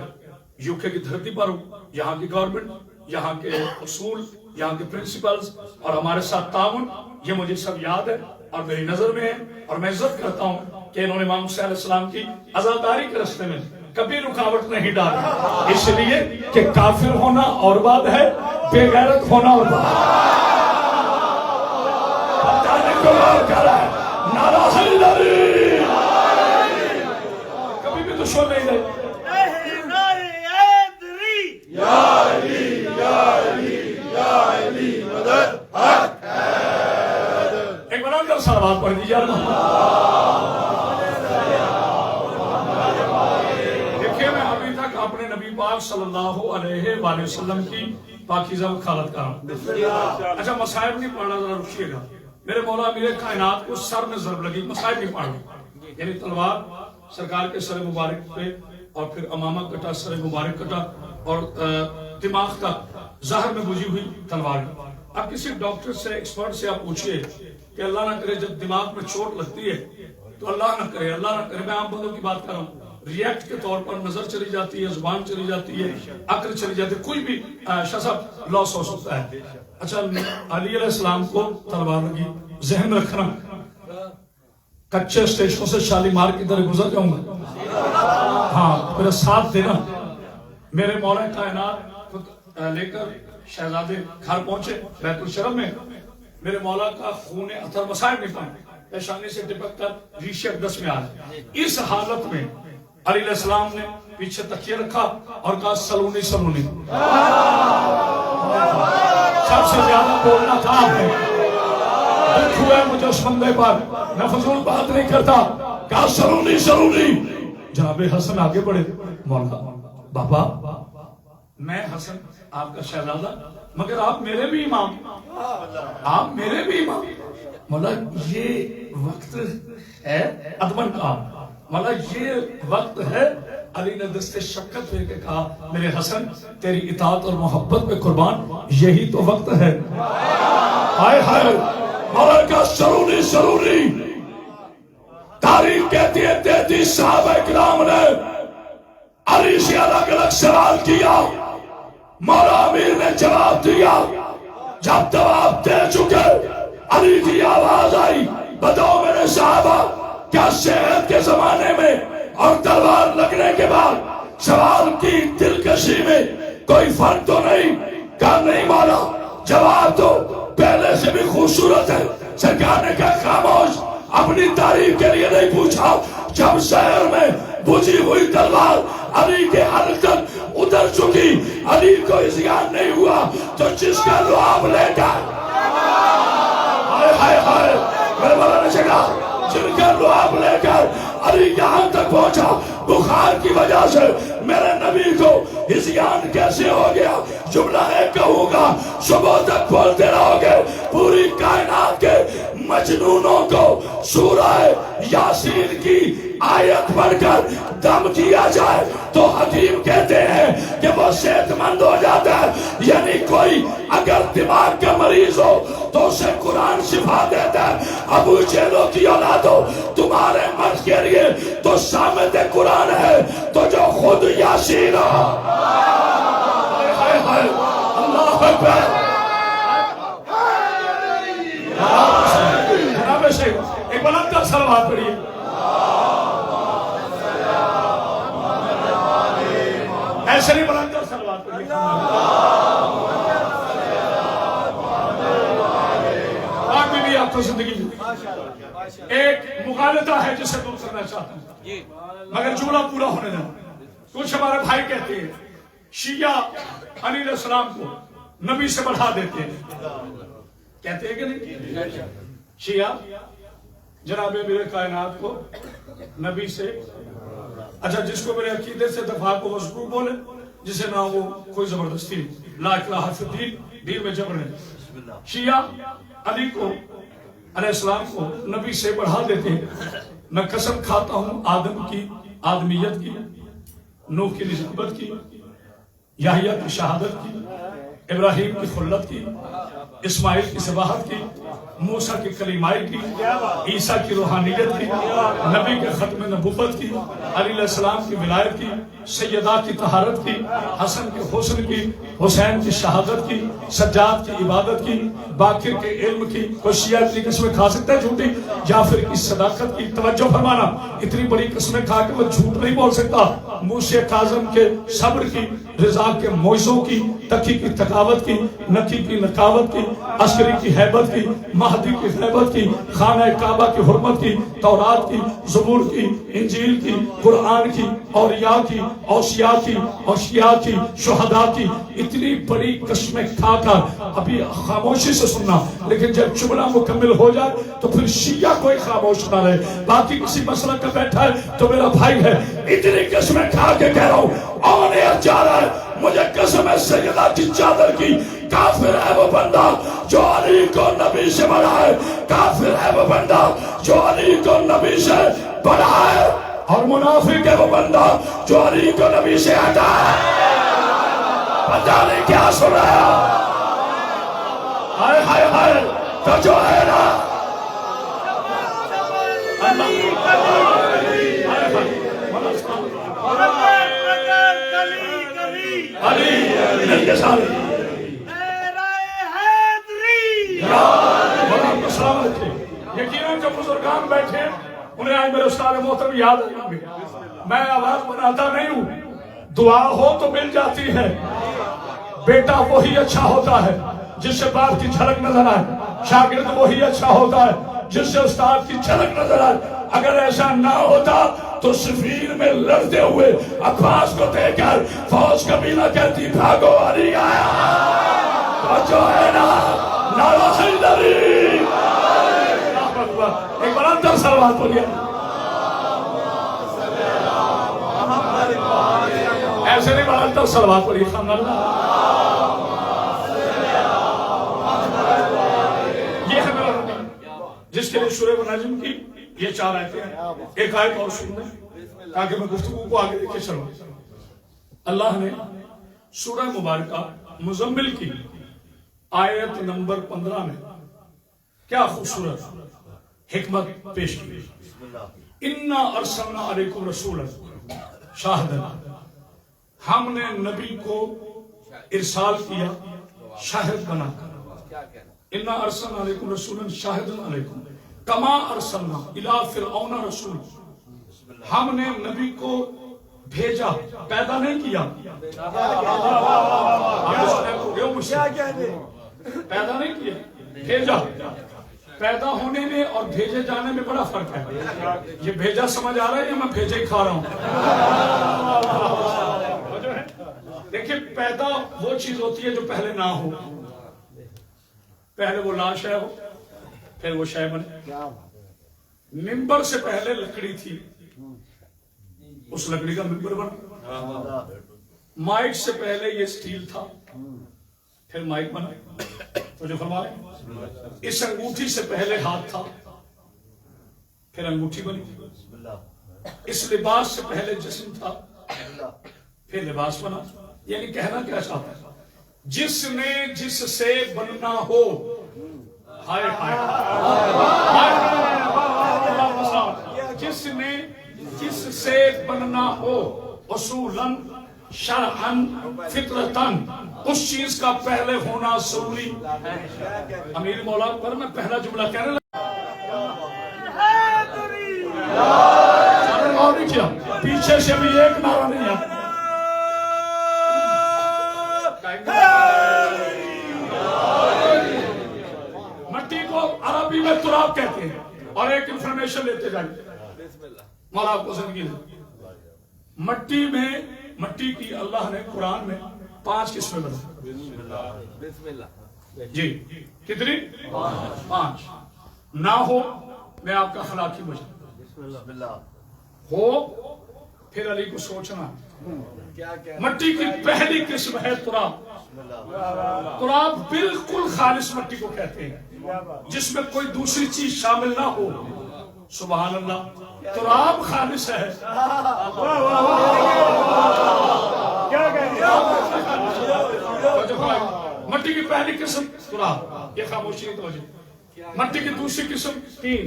یو کے کی دھرتی پر ہوں، یہاں کی گورنمنٹ، یہاں کے اصول، یہاں کے پرنسپلز اور ہمارے ساتھ تعاون، یہ مجھے سب یاد ہے۔ اور میری نظر میں ہے اور میں عزت کرتا ہوں کہ انہوں نے امام حسین علیہ السلام کی عزاداری کے راستے میں کبھی رکاوٹ نہیں ڈالی، اس لیے کہ کافر ہونا اور بات ہے، بے غیرت ہونا اور بات ہے۔ نعرہ حیدری، کبھی بھی دشمن نہیں رہے۔ ایک بنا کر صلوات پڑھ دیجیے۔ دیکھیے میں ابھی تک اپنے نبی پاک صلی اللہ علیہ وآلہ وسلم کی پاکیزہ وکالت کر رہا ہوں۔ اچھا مصائب نہیں پڑھنا، ذرا رکیے گا۔ میرے مولا میرے کائنات کو سر میں ضرب لگی، مصائب نہیں پڑھنا، یعنی تلوار سرکار کے سر مبارک پہ اور پھر امامہ کٹا، سر مبارک کٹا اور دماغ تک ظاہر میں بجھی ہوئی تلوار۔ اب کسی ڈاکٹر سے، ایکسپرٹ سے آپ پوچھئے کہ اللہ نہ کرے جب دماغ میں چوٹ لگتی ہے تو اللہ نہ کرے، اللہ نہ کرے، میں عام بندوں کی بات کر رہا ہوں، ریئیکٹ کے طور پر نظر چلی جاتی ہے، زبان چلی جاتی ہے، عقل چلی جاتی ہے، کوئی بھی شاہ صاحب لاس ہو سکتا ہے۔ اچھا علی علیہ السلام کو تلوار لگی، ذہن میں رکھنا کچے اسٹیشنوں سے شالیمار کی طرح گزر جاؤں گا، ہاں میرا ساتھ دینا۔ میرے مولا کائنات لے کر شہزادے گھر پہنچے بیت الشرف میں، میرے مولا کا خون اثر مصائب نہیں پائے، پیشانی سے ٹپک کر ریش اقدس میں آئے۔ اس حالت میں علی علیہ السلام نے پیچھے تکیہ رکھا اور کہا سلونی سلونی۔ سب سے زیادہ بولنا تھا آپ نے، دکھ ہوئے مجھے اس بندے پر، میں فضول بات نہیں کرتا، کہا سلونی سلونی۔ جناب حسن آگے بڑھے، مولا بابا میں حسن آپ کا شہزادہ، مگر آپ میرے بھی امام، آپ میرے بھی امام۔ مولا یہ وقت ہے ادمن کا، مولا یہ وقت ہے۔ علی نے دست شفقت لے کے کہا میرے حسن تیری اطاعت اور محبت پہ قربان، یہی تو وقت ہے۔ ہائے ہائے، مولا کا سرونی سرونی۔ تاریخ کہتی ہے 33 صحابہ کرام نے علی سے الگ الگ سوال کیا، مولا امیر نے جواب دیا۔ جب جواب دے چکے علی کی آواز آئی، بتاؤ میرے صحابہ کیا صحت کے زمانے میں اور تلوار لگنے کے بعد سوال کی دلکشی میں کوئی فرق تو نہیں؟ کہا نہیں مولا، جواب تو پہلے سے بھی خوبصورت ہے۔ سرکار نے کہا خاموش، اپنی تعریف کے لیے نہیں پوچھا۔ جب شہر میں بجھی ہوئی تلوار علی کے حلق تک اتر چکی، علی کو اذعان نہیں ہوا تو جس کا لعاب لے کر ہائے ہائے ہائے، میرے مولا نے کہا جن کا لعاب لے کر علی یہاں تک پہنچا، بخار کی وجہ سے میرے نبی کو اذعان کیسے ہو گیا؟ جملہ ہے کہوں گا صبح تک بولتے رہو گے۔ پوری کائنات کے مجنونوں کو سورہ یاسین کی آیت پڑھ کر دم کیا جائے تو حکیم کہتے ہیں کہ وہ صحت مند ہو جاتا ہے۔ یعنی کوئی اگر دماغ کا مریض ہو تو اسے قرآن شفا دیتا ہے۔ ابو جہلوں کی اولادو، تمہارے مرض کے لیے تو سامت قرآن ہے، تو جو خود یاسین اللہ اکبر۔ جناب شیخ ایک بلند کا صلوات پڑھیے۔ ایسے نہیں بلند کا صلوات پڑھیے۔ پاک بی بی آپ کو زندگی دی۔ ایک مغالطہ ہے جسے دور کرنا چاہتا ہوں، مگر جملہ پورا ہونے دیں۔ کچھ ہمارے بھائی کہتے ہیں شیعہ علی علیہ السلام کو نبی سے بڑھا دیتے ہیں، کہتے ہیں کہ نہیں؟ شیعہ جناب میرے کائنات کو نبی سے، اچھا جس کو میرے عقیدے سے دفاع کو مذکور بولے، جسے نہ وہ کوئی زبردستی، لا اکراہ فی الدین، دین میں جبر ہے۔ شیعہ علی کو علیہ السلام کو نبی سے بڑھا دیتے ہیں۔ میں قسم کھاتا ہوں آدم کی آدمیت کی، نوح کی نسبت کی، یحییٰ کی شہادت کی، ابراہیم کی خلت کی، اسماعیل کی ذباحت کی، موسیٰ کی کلیمائی کی، عیسیٰ کی روحانیت کی، نبی کے ختم نبوت کی، علی علیہ السلام کی ولایت کی، سیدہ کی طہارت کی، حسن کے حسن کی، حسین کی شہادت کی، سجاد کی عبادت کی، باقر کے علم کی، کوئی شیعہ اتنی قسمیں کھا سکتا ہے جھوٹی؟ جعفر کی صداقت کی، توجہ فرمانا، اتنی بڑی قسمیں کھا کے وہ جھوٹ نہیں بول سکتا، موسیٰ کاظم کے صبر کی، رضا کے معجزوں کی، تقی کی تقاوت کی، نقی کی نقاوت کی، عسکری کی ہیبت کی، مہدی کی غیبت کی، خانہ کعبہ کی حرمت کی، تورات کی، زبور کی، انجیل کی، قرآن کی، اولیاء کی، اوصیاء کی، اوشیاء کی، شہداء کی، اتنی بڑی قسمیں کھا کر ابھی خاموشی سے سننا، لیکن جب جملہ مکمل ہو جائے تو پھر شیعہ کوئی خاموش نہ رہے، باقی کسی مسئلہ کا بیٹھا ہے تو میرا بھائی ہے، اتنی قسمیں کھا کے کہہ رہا ہوں آن ایئر جا رہا ہے، مجھے قسم ہے سیدہ کی چادر کی، کافر ہے وہ بندہ جو علی کو نبی سے بڑا ہے، کافر ہے وہ بندہ جو علی کو نبی سے بڑا ہے، اور منافق ہے وہ بندہ جو علی کو نبی سے ہٹا ہے۔ پتہ نہیں کیا سن رہا ہے؟ ہائے ہائے ہائے تو جو ہے نا علی مل کے سارے السلام علیکم۔ یقیناً جو بزرگان بیٹھے انہیں آج میرے استاد محترم یاد آئیں گے، میں آواز بناتا نہیں ہوں، دعا ہو تو مل جاتی ہے، بیٹا وہی اچھا ہوتا ہے جس سے باپ کی جھلک نظر آئے، شاگرد وہی اچھا ہوتا ہے جس سے استاد کی جھلک نظر آئے۔ اگر ایسا نہ ہوتا تو صفین میں لڑتے ہوئے عباس کو دے کر فوج قبیلہ کہتی بھاگو علی آیا، اور جو ہے نا نعرہ حیدری، ایک بڑا در سلوات بولیے، ایسے نہیں بڑا در سلوات بولیے، یہ ہے میرا روٹین جس کے لیے سورہ مناجم کی یہ 4 آیتیں ہیں، ایک آیت اور سن لیں تاکہ میں گفتگو کو آگے لے کے چلوں۔ اللہ نے سورہ مبارکہ مزمل کی آیت نمبر 15 میں کیا خوبصورت حکمت پیش کی، اِنَّا أَرْسَلْنَا عَلَيْكُمْ رَسُولًا شَاهِدًا، ہم نے نبی کو ارسال کیا شاہد بنا کر، اِنَّا أَرْسَلْنَا عَلَيْكُمْ رَسُولًا شَاهِدًا عَلَيْكُمْ کما ارسلنا الى فرعون رسول، ہم نے نبی کو بھیجا، پیدا نہیں کیا، پیدا نہیں کیا، بھیجا۔ پیدا ہونے میں اور بھیجے جانے میں بڑا فرق ہے، یہ بھیجا سمجھ آ رہا ہے یا میں بھیجے ہی کھا رہا ہوں؟ دیکھیں پیدا وہ چیز ہوتی ہے جو پہلے نہ ہو، پہلے وہ لا شے ہو پھر وہ شے بنے۔ ممبر سے پہلے لکڑی تھی، اس لکڑی کا ممبر بنا، مائک سے پہلے یہ سٹیل تھا پھر مائک بنا، تو جو فرمائے اس انگوٹھی سے پہلے ہاتھ تھا پھر انگوٹھی بنی، اس لباس سے پہلے جسم تھا پھر لباس بنا۔ یعنی کہنا کیا چاہتا ہے، جس نے جس سے بننا ہو، ہائے جس نے جس سے بننا ہو، اصولاً شرعاً فطرتاً، اس چیز کا پہلے ہونا ضروری۔ امیر مولا پر میں پہلا جملہ کہنے لگا، اور نہیں کیا، پیچھے سے بھی ایک نعرہ نہیں ہے۔ مٹی کو عربی میں تراب کہتے ہیں، اور ایک انفارمیشن لیتے جائیں مولا آپ کو زندگی دے۔ مٹی میں، مٹی کی اللہ نے قرآن میں 5 قسمیں بتائی، جی کتنی؟ 5۔ نہ ہو میں آپ کا اخلاقی مجھے، ہو پھر علی کو سوچنا۔ مٹی کی پہلی قسم ہے تراب، تراب بالکل خالص مٹی کو کہتے ہیں جس میں کوئی دوسری چیز شامل نہ ہو۔ سبحان اللہ، تراب خالص ہے۔ مٹی کی پہلی قسم تراب، یہ خاموشی کی توجہ. مٹی کی دوسری قسم تین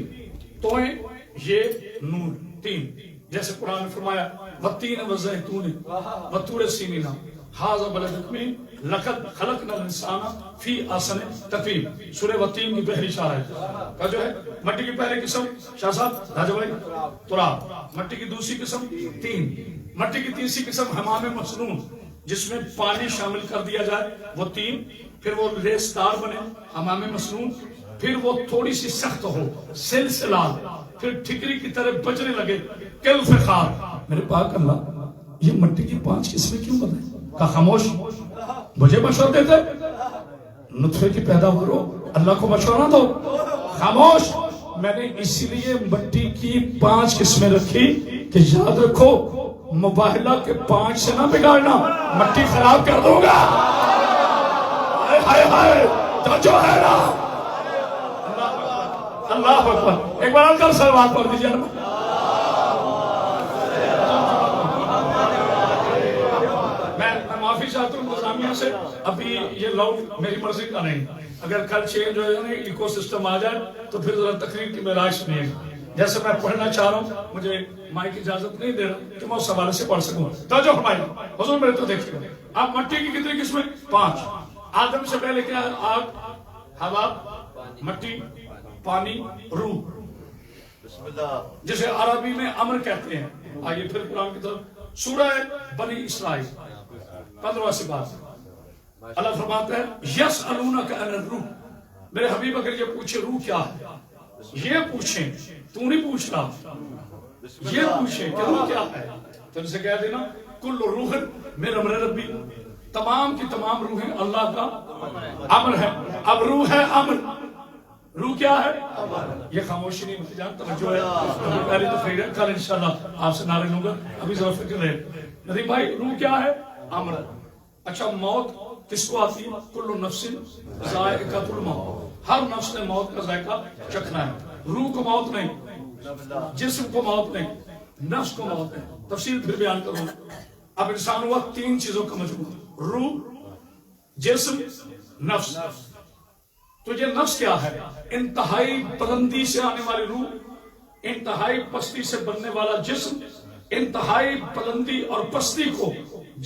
توئیں، یہ نور تین. جیسے قرآن نے فرمایا وَالتِّينِ وَالزَّيْتُونِ وَطُورِ سِينِينَ هَذَا بَلَدٌ آمِنٌ لَقَدْ خَلَقْنَا الْإِنسَانَ فِي أَحْسَنِ تَقْوِيمٍ. سورہ وَالتِّين کی پہلی شاہ کا جو ہے مٹی کی پہلی قسم شاہ صاحب راجہ بھائی تراب. مٹی کی دوسری قسم تین. مٹی کی تیسری قسم حمام مسنون، جس میں پانی شامل کر دیا جائے وہ تین. پھر وہ ریستار بنے حمام مسنون. پھر وہ تھوڑی سی سخت ہو سلسلہ، پھر ٹھکری کی طرح بجنے لگے کل فخار. میرے پاک اللہ یہ مٹی کی 5 قسمیں کیوں بتائیں؟ کہا خاموش، مجھے مشورہ دیتے نطفے کی پیدا کرو، اللہ کو مشورہ دو. خاموش. میں نے اسی لیے مٹی کی 5 قسمیں رکھی کہ یاد رکھو مباہلہ کے 5 سے نہ بگاڑنا، مٹی خراب کر دوں گا. ہائے ہائے جو ہے نا. اللہ اکبر. ایک بار انکل سلوات پڑھ دیجیے. میں معافی چاہتا ہوں انتظامیہ سے، ابھی یہ لاؤڈ میری مرضی کا نہیں. اگر کل چینج ہو جائے ایکو سسٹم آ جائے تو پھر ذرا تقریر کی معراج سنیے. جیسے میں پڑھنا چاہ رہا ہوں مجھے مائک اجازت نہیں دے رہا کہ میں اس حوالے سے پڑھ سکوں. توجہ فرمائیے حضور میرے تو دیکھیے. اب مٹی کی کتنی قسمیں؟ 5. آدم سے پہلے کیا ہے؟ آگ، ہوا، مٹی، پانی، روح، جسے عربی میں امر کہتے ہیں. آئیے پھر قرآن کی طرف. سورہ بنی اسرائیل 15 سے 12 اللہ فرماتا ہے یسألونک عن الروح. میرے حبیب اگر یہ پوچھے روح کیا ہے، یہ پوچھیں، تو نہیں پوچھ رہا، یہ پوچھیں کہ روح کیا ہے، تو ان سے کہہ دینا کل روح من امر ربی. تمام کی تمام روحیں اللہ کا امر ہے. اب روح ہے امر، روح کیا ہے؟ یہ خاموشی نہیں مجھے جان توجہ ہے. پہلی تقریر ہے، کل انشاءاللہ آپ سے نعرے لوں گا. ابھی ذرا فکر رہے ندیم بھائی. روح کیا ہے؟ امر. اچھا موت کس کو آتی ہے؟ کل نفس ذائقۃ الموت. ہر نفس نے موت کا ذائقہ چکھنا ہے. روح کو موت نہیں، جسم کو موت نہیں، نفس کو موت نہیں. تفصیل پھر بیان کروں. اب انسان ہوا 3 چیزوں کا مجموعہ، روح، جسم، نفس. تو یہ نفس کیا ہے؟ انتہائی بلندی سے آنے والی روح، انتہائی پستی سے بننے والا جسم. انتہائی بلندی اور پستی کو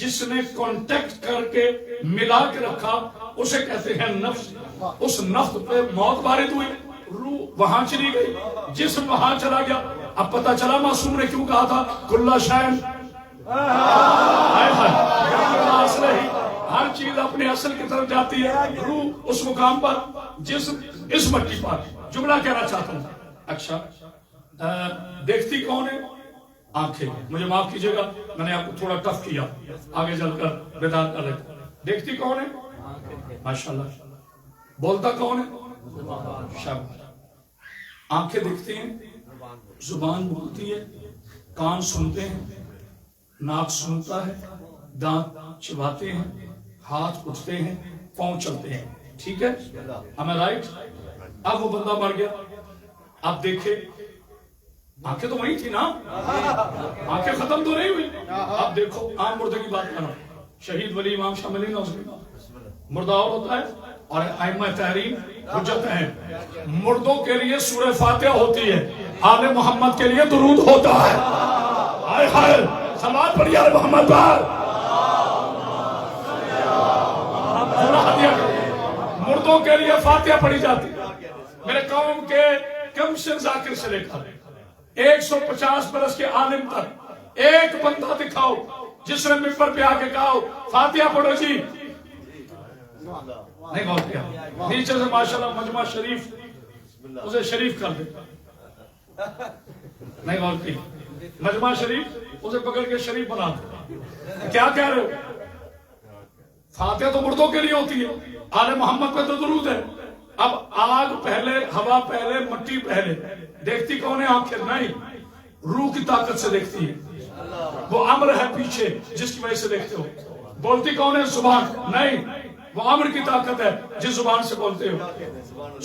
جس نے کانٹیکٹ کر کے ملا کے رکھا اسے کہتے ہیں نفس. اس نفس پہ موت وارد ہوئی، روح وہاں چلی گئی، جسم وہاں چلا گیا. اب پتہ چلا معصوم نے کیوں کہا تھا کل شیء ہر چیز اپنے اصل کی طرف جاتی ہے. روح اس مقام پر، جسم اس مٹی پر. جملہ کہنا چاہتا ہوں. اچھا دیکھتی کون ہے؟ آنکھیں. مجھے معاف کیجئے گا میں نے آپ کو تھوڑا ٹف کیا، آگے چل کر بیدار کر لیتا. دیکھتی کون ہے؟ ماشاءاللہ. بولتا کون ہے؟ شاباش. آنکھیں دیکھتی ہیں، زبان بولتی ہے، کان سنتے ہیں، ناک سنتا ہے، دانت چباتے ہیں، ہاتھ اٹھتے ہیں، پاؤں چلتے ہیں. ٹھیک ہے؟ ہمیں رائٹ. اب وہ بندہ مر گیا. اب دیکھے آنکھیں تو وہی تھی نا، آنکھیں ختم تو نہیں ہوئی. اب دیکھو عام مردے کی بات کرو. شہید ولی امام شامل ہی نہ مردہ اور ہوتا ہے اور ائمہ تحریر حجت ہیں. مردوں کے لیے سورہ فاتحہ ہوتی ہے، آل محمد کے لیے درود ہوتا ہے. ہائے ہائے سلام پڑھیے آل محمد پر. مردوں کے لیے فاتحہ پڑھی جاتی. میرے قوم کے کم سے ذاکر سے لے کر 150 برس کے عالم تک ایک بندہ دکھاؤ جس نے ممبر پہ آ کے کہا فاتحہ پڑھو جی. نہیں بہت کیا نیچے سے ماشاءاللہ مجمع شریف اسے شریف کر دے. نہیں بہت کی مجمع شریف اسے پکڑ کے شریف بنا دے. کیا کہہ رہے ہو؟ فاتحہ تو مردوں کے لیے ہوتی ہے، آل محمد پہ تو درود ہے. اب آگ پہلے، ہوا پہلے، مٹی پہلے. دیکھتی کون ہے؟ آنکھیں نہیں، روح کی طاقت سے دیکھتی ہے. وہ امر ہے پیچھے جس کی وجہ سے دیکھتے ہو. بولتی کون ہے؟ زبان نہیں، وہ امر کی طاقت ہے جس زبان سے بولتے ہو.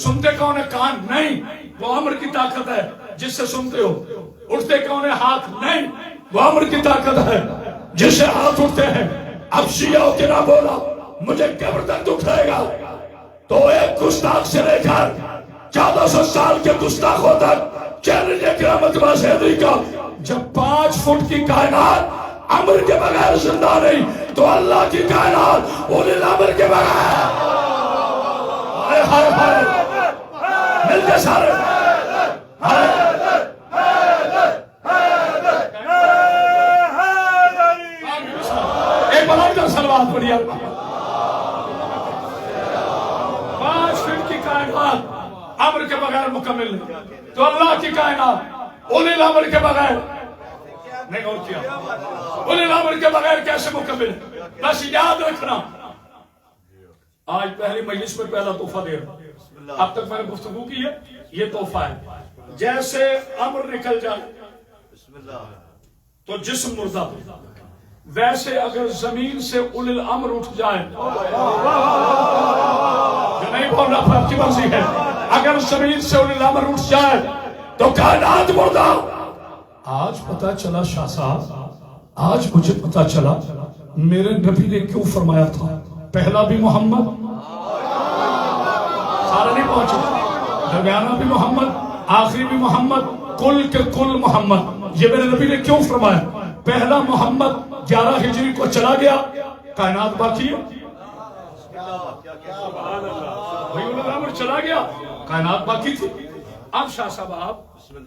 سنتے کون ہے؟ کان نہیں، وہ امر کی طاقت ہے جس سے سنتے ہو. اٹھتے کون ہے؟ ہاتھ نہیں، وہ امر کی طاقت ہے جس سے ہاتھ اٹھتے ہیں. اب شیعہ کے نہ بولا مجھے قبر تک دکھائے گا. تو ایک گستاخ سے لے کر 1400 سال کے گستاخوں تک چیلنج کرامت باز حیدری کا. جب 5 فٹ کی کائنات امر کے بغیر زندہ نہیں تو اللہ کی کائنات اولی الامر کے بغیر. ہائے ہائے ہائے مل کے سارے ایک بار کا سلوات پڑھیے. 5 فٹ کی کائنات امر کے بغیر مکمل نہیں تو اللہ کی کائنات اولی الامر کے بغیر نہیں. اور کیا اولی الامر کے بغیر کیسے مکمل ہے؟ بس یاد رکھنا. آج پہلی مجلس میں پہلا تحفہ دے رہا ہوں. اب تک میں نے گفتگو کی ہے، یہ تحفہ ہے. جیسے امر نکل جائے تو جسم مردہ، ویسے اگر زمین سے اولی الامر اٹھ جائے، جو نہیں بول رہا آپ کی مرضی ہے، اگر زمین سے اولی الامر اٹھ جائے تو کائنات مردہ. آج پتا چلا شاہ صاحب، آج مجھے پتا چلا میرے نبی نے کیوں فرمایا تھا پہلا بھی محمد، سارا نہیں پہنچا، درمیانہ بھی محمد، آخری بھی محمد، کل کے کل محمد. یہ میرے نبی نے کیوں فرمایا؟ پہلا محمد 11 ہجری کو چلا گیا، کائنات باقی ہے. وہی اولی الامر چلا گیا، کائنات باقی تھی. اب شاہ صاحب آپ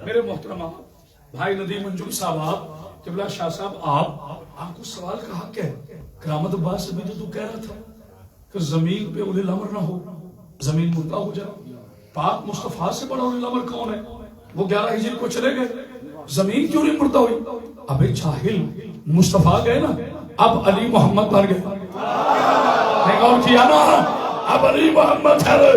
میرے محترم بھائی ندیم منجم صاحب، آپ قبلہ شاہ صاحب، آپ کو سوال کا حق ہے. کرامت عباس ابھی تو کہہ رہا تھا کہ زمین پہ اولی الامر نہ ہو، زمین مردہ ہو جائے. پاک مصطفیٰ سے بڑا اولی الامر کون ہے؟ وہ 11 ہجری کو چلے گئے، زمین کیوں نہیں مردہ ہوئی؟ ابھی جاہل مصطفیٰ گئے نا، اب علی محمد بن گئے. نہیں غور کیا نا؟ اب علی محمد ہے،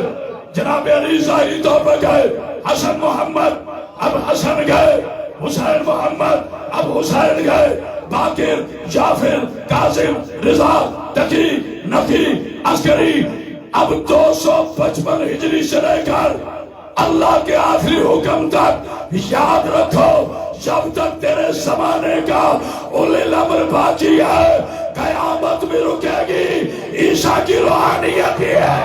جناب علی ظاہری طور پر گئے، حسن محمد اب حسن گئے، حسین محمد اب حسین گئے، باقر، جعفر، کاظم، رضا، تقی، نقی، عسکری. اب 255 ہجری سے لے کر اللہ کے آخری حکم تک یاد رکھو، جب تک تیرے زمانے کا اولی الامر باقی ہے قیامت بھی رکے گی. عیسیٰ کی روحانیت ہی ہے.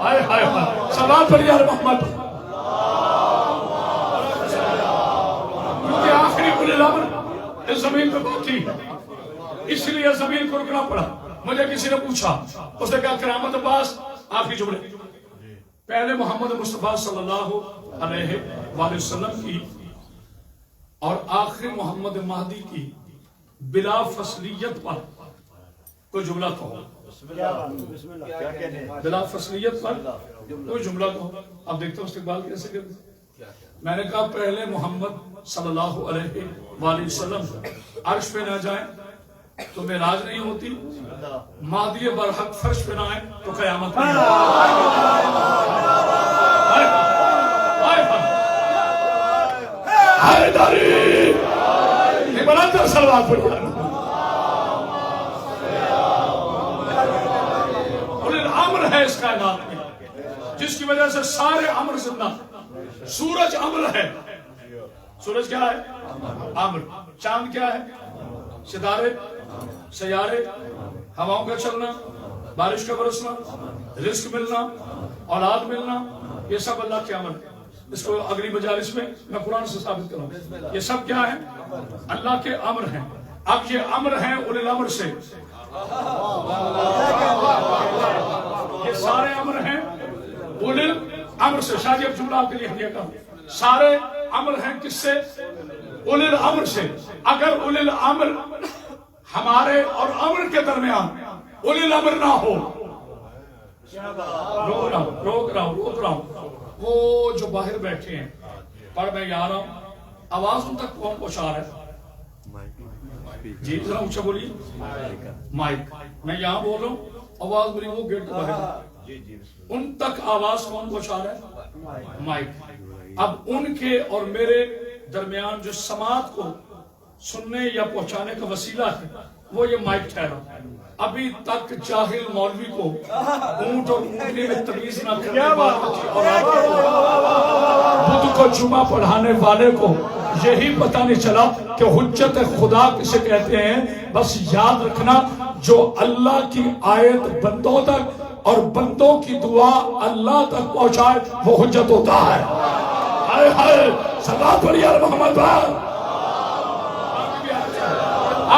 ہائے ہائے ہائے سلام پڑھ یا محمد. کیونکہ آخری اولی الامر اس زمین پہ باقی ہے، اس لیے زمین کو رکنا پڑا. مجھے کسی نے پوچھا، اس نے کہا کرامت عباس آخری جملے پہلے محمد مصطفیٰ صلی اللہ علیہ وآلہ وسلم کی اور آخری محمد مہدی کی بلا فصلیت پر کوئی جملہ کہو. بلا فصلیت پر کوئی جملہ کہو. اب دیکھتے ہو استقبال کیسے کرتے. میں نے کہا پہلے محمد صلی اللہ علیہ وآلہ وسلم عرش پہ نہ جائیں تو معراج نہیں ہوتی، مہدی برحق فرش پہ نہ آئے تو قیامت نہیں ہوتی. بڑا در سلوات پڑھا. اولی الامر ہے اس کائنات میں، جس کی وجہ سے سارے امر زندہ. سورج امر ہے. سورج کیا ہے؟ امر. چاند کیا ہے؟ ستارے، سیارے، ہواؤں کا چلنا، بارش کا برسنا، رزق ملنا، اولاد ملنا، یہ سب اللہ کے امر ہے. اس کو اگلی مجالس میں قرآن سے ثابت کروں. یہ سب کیا ہے؟ اللہ کے امر ہیں. اب یہ امر ہیں اولی الامر سے. یہ سارے امر ہیں اولی الامر سے. شاہ جی اب جملہ آپ کے لیے ہدیہ کروں. سارے امر ہیں کس سے؟ اولی الامر سے. اگر اولی الامر ہمارے اور امر کے درمیان اولی الامر نہ ہو، روک رہا ہوں وہ جو باہر بیٹھے ہیں پر میں یہاں رہا ہوں، آواز ان تک کون پہنچا رہا ہے؟ جی ذرا اونچا بولیے. مائک. میں یہاں بول رہا ہوں، آواز میری وہ گیٹ باہر، ان تک آواز کون پہنچا رہا ہے؟ مائک. اب ان کے اور میرے درمیان جو سماعت کو سننے یا پہنچانے کا وسیلہ ہے وہ یہ مائک ٹھہرا. ابھی تک جاہل مولوی کو اونٹ اور اونٹنی میں تمیز نہ کرنے والوں کی اولاد کو، بدھ کو جمعہ پڑھانے والے کو یہی پتہ نہیں چلا کہ حجت خدا کسے کہتے ہیں. بس یاد رکھنا جو اللہ کی آیت بندوں تک اور بندوں کی دعا اللہ تک پہنچائے وہ حجت ہوتا ہے. ہائے ہائے صلوات پڑھی یار محمد بھائی.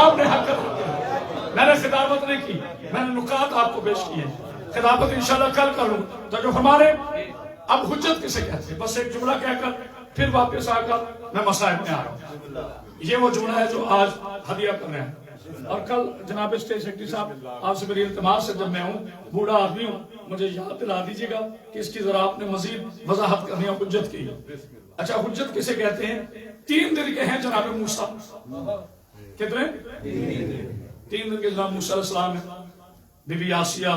آپ نے حق میں نے خطابت نہیں کی, میں نے نکات آپ کو پیش کیے. خطابت انشاءاللہ کل کر لوں. تو جو فرما رہے اب حجت کسے کہتے ہیں, بس ایک جملہ کہہ کر پھر واپس آ کر میں مسائل میں آ رہا ہوں. یہ وہ جملہ ہے جو آج ہدیہ کر رہے ہیں. اور کل جناب اسٹیٹ سیکرٹری صاحب آپ سے میری التماس ہے, جب میں ہوں بوڑھا آدمی ہوں مجھے یاد دلا دیجیے گا کہ اس کی ذرا آپ نے مزید وضاحت کرنی ہے حجت کی. اچھا حجت کسے کہتے ہیں؟ 3 دن کے ہیں جناب موسیٰ. کتنے؟ 3 دن کے جناب موسیٰ علیہ السلام نے بی بی آسیہ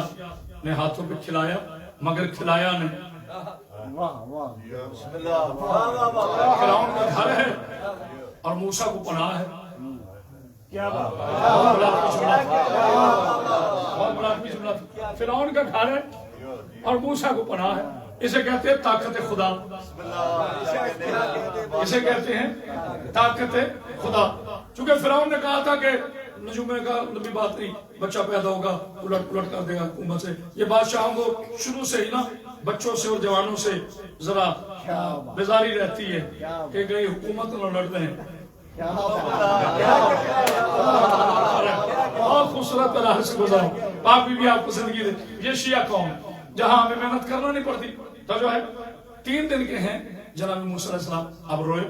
نے ہاتھوں پہ کھلایا مگر کھلایا نہیں. فرعون کا گھر ہے اور موسیٰ کو پناہ ہے. کیا بات ہے, فرعون کا گھر ہے اور موسیٰ کو پناہ ہے. اسے کہتے ہیں طاقت خدا, اسے کہتے ہیں طاقت خدا. چونکہ فرعون نے کہا تھا کہ نجوم نے کہا لمبی بات نہیں, بچہ پیدا ہوگا الٹ پلٹ کر دے گا حکومت سے. یہ بادشاہوں کو شروع سے ہی نا بچوں سے اور جوانوں سے ذرا بیزاری رہتی ہے کہ کہیں حکومت نہ لڑ دیں. بہت خوبصورت طرح سے گزارا پاک بی بی آپ کو زندگی دے. یہ شیعہ قوم جہاں ہمیں محنت کرنا نہیں پڑتی. تو جو ہے 3 دن کے ہیں جناب موسیٰ علیہ السلام. اب روئے.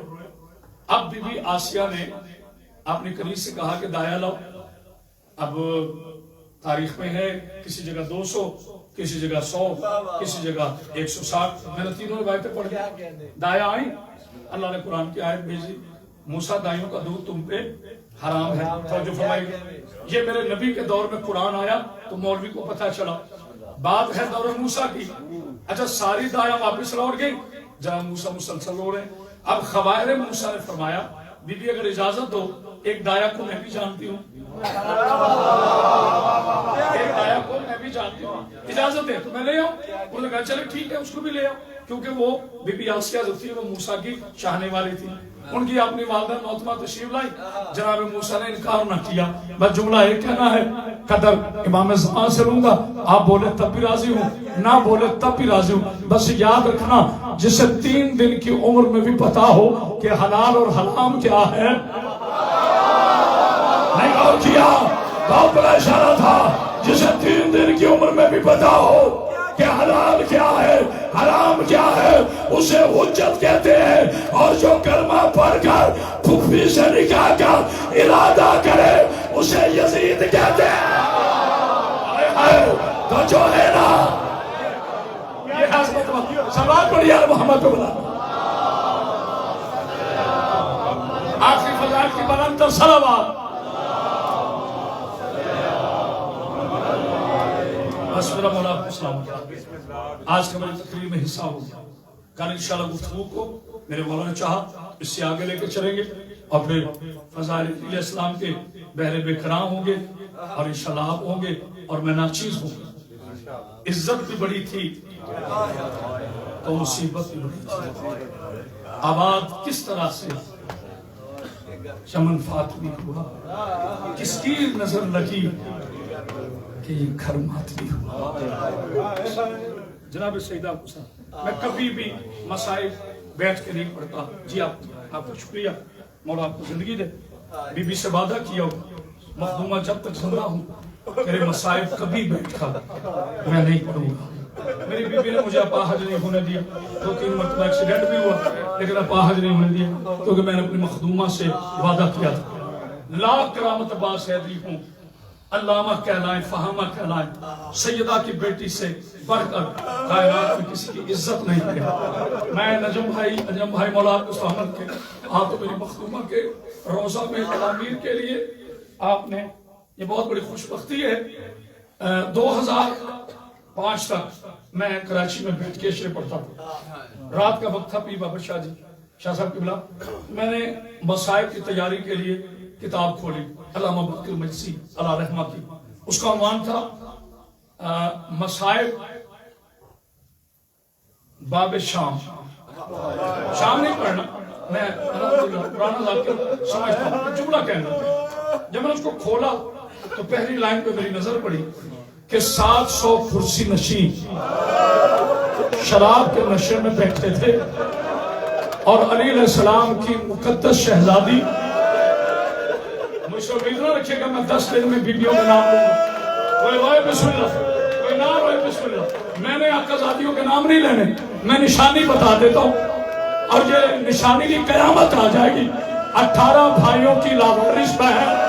اب بی بی آسیہ نے اپنی کنیز سے کہا کہ دایا لاؤ. اب تاریخ میں ہے کسی جگہ 200, کسی جگہ 100, کسی جگہ 160. میں نے تینوں روایتیں پڑھ دی. دایا آئی, اللہ نے قرآن کی آیت بھیجی موسیٰ دائیوں کا دودھ تم پہ حرام ہے. توجہ فرمائیے, یہ میرے نبی کے دور میں قرآن آیا تو مولوی کو پتہ چلا. بات ہے دور موسیٰ کی. اچھا ساری دائیاں واپس لوٹ گئی, جہاں موسیٰ مسلسل ہو رہے ہیں. اب خوائر موسیٰ نے فرمایا بی بی اگر اجازت دو ایک دایا کو میں بھی جانتی ہوں, ایک دایا کو میں بھی جانتی ہوں, اجازت دے تو میں لے آؤں. انہوں نے کہا چلے ٹھیک ہے اس کو بھی لے آؤ, کیونکہ وہ بی بی آسیہ جو تھی وہ موسیٰ کی چاہنے والی تھی. ان کی اپنی والدہ نوتما تشریف لائی. جناب موسیٰ نے انکار نہ کیا. بس جملہ ایک کہنا ہے قدر امام زمان سے لوں گا, آپ بولے تب بھی راضی ہوں, نہ بولے تب بھی راضی ہوں. بس یاد رکھنا جسے 3 دن کی عمر میں بھی پتا ہو کہ حلال اور حرام کیا ہے. نہیں غور کیا, بہت بڑا اشارہ تھا. جسے 3 دن کی عمر میں بھی پتا ہو کہ حلال کیا ہے حرام کیا ہے اسے حجت کہتے ہیں. اور جو کلمہ پڑھ کر پھپھی سے نکاح کا ارادہ کرے اسے یزید کہتے ہیں. تو جو ہے نا یہ حضرت سوال پڑھ یار محمد کو بلا آخری فضائل کی بلندر صلوات. بس میرا مولا آپ کو سلامت. آج کا میری تقریر میں حصہ ہوگا. کل انشاءاللہ گفتگو کو میرے مولا نے چاہا اس سے آگے لے کے چلیں گے اور پھر فضائل علیہ السلام کے بہرے بے کرام ہوں گے اور انشاءاللہ آپ ہوں گے اور میں ناچیز ہوں گا. عزت بھی بڑی تھی تو مصیبت بھی بڑی تھی. آباد کس طرح سے چمن فاطمی ہوا, کس کی نظر لگی کہ یہ گھر ماتمی ہوا. جناب سیدہ حسین میں کبھی بھی مسائل بیٹھ کے نہیں پڑھتا. جی آپ کا شکریہ, مولا آپ کو زندگی دے. بی بی سے وعدہ کیا ہو مخدومہ جب تک زندہ ہوں میرے مسائل کبھی بیٹھ کر میں نہیں پڑھوں گا. میری بی بی نے مجھے اپاہج نہیں ہونے دیا. 2-3 مرتبہ ایکسیڈنٹ بھی ہوا لیکن اپاہج نہیں ہونے دیا کیونکہ میں نے اپنی مخدومہ سے وعدہ کیا تھا. لاکھ کرامت عباس حیدری ہوں, علامہ کہلائیں, فہامہ کہلائیں, سیدہ کی بیٹی سے بڑھ کر کائنات میں کسی کی عزت نہیں ہے. میں نجم بھائی مولا آپ کو سلامت کے آپ تو میری مخدومہ کے روزہ میں تعمیر کے لیے آپ نے, یہ بہت بڑی خوش بختی ہے. 2005 تک میں کراچی میں بیٹھ کے شعر پڑھتا تھا. رات کا وقت تھا, پیر بابا شاہ جی شاہ صاحب قبلہ, میں نے مصائب کی تیاری کے لیے کتاب کھولی علامہ باقر مجلسی اللہ رحمہ کی. اس کا عنوان تھا مصائب باب شام. شام نہیں پڑھنا, میں پرانا ذاکر سمجھتا ہوں, جملہ کہنا. جب میں نے اس کو کھولا تو پہلی لائن پہ میری نظر پڑی کہ 700 کرسی نشین شراب کے نشے میں بیٹھے تھے اور علی علیہ السلام کی مقدس شہزادی، مجھ سے امید نہ رکھے گا میں 10 دن میں ویڈیو کا نام لوں گا، کوئی روئے بسم اللہ، کوئی نہ روئے بسم اللہ، میں نے آقا ذاتیوں کے نام نہیں لینے، میں نشانی بتا دیتا ہوں، اور یہ نشانی کی قیامت آ جائے گی۔ 18 بھائیوں کی لاوارث بہن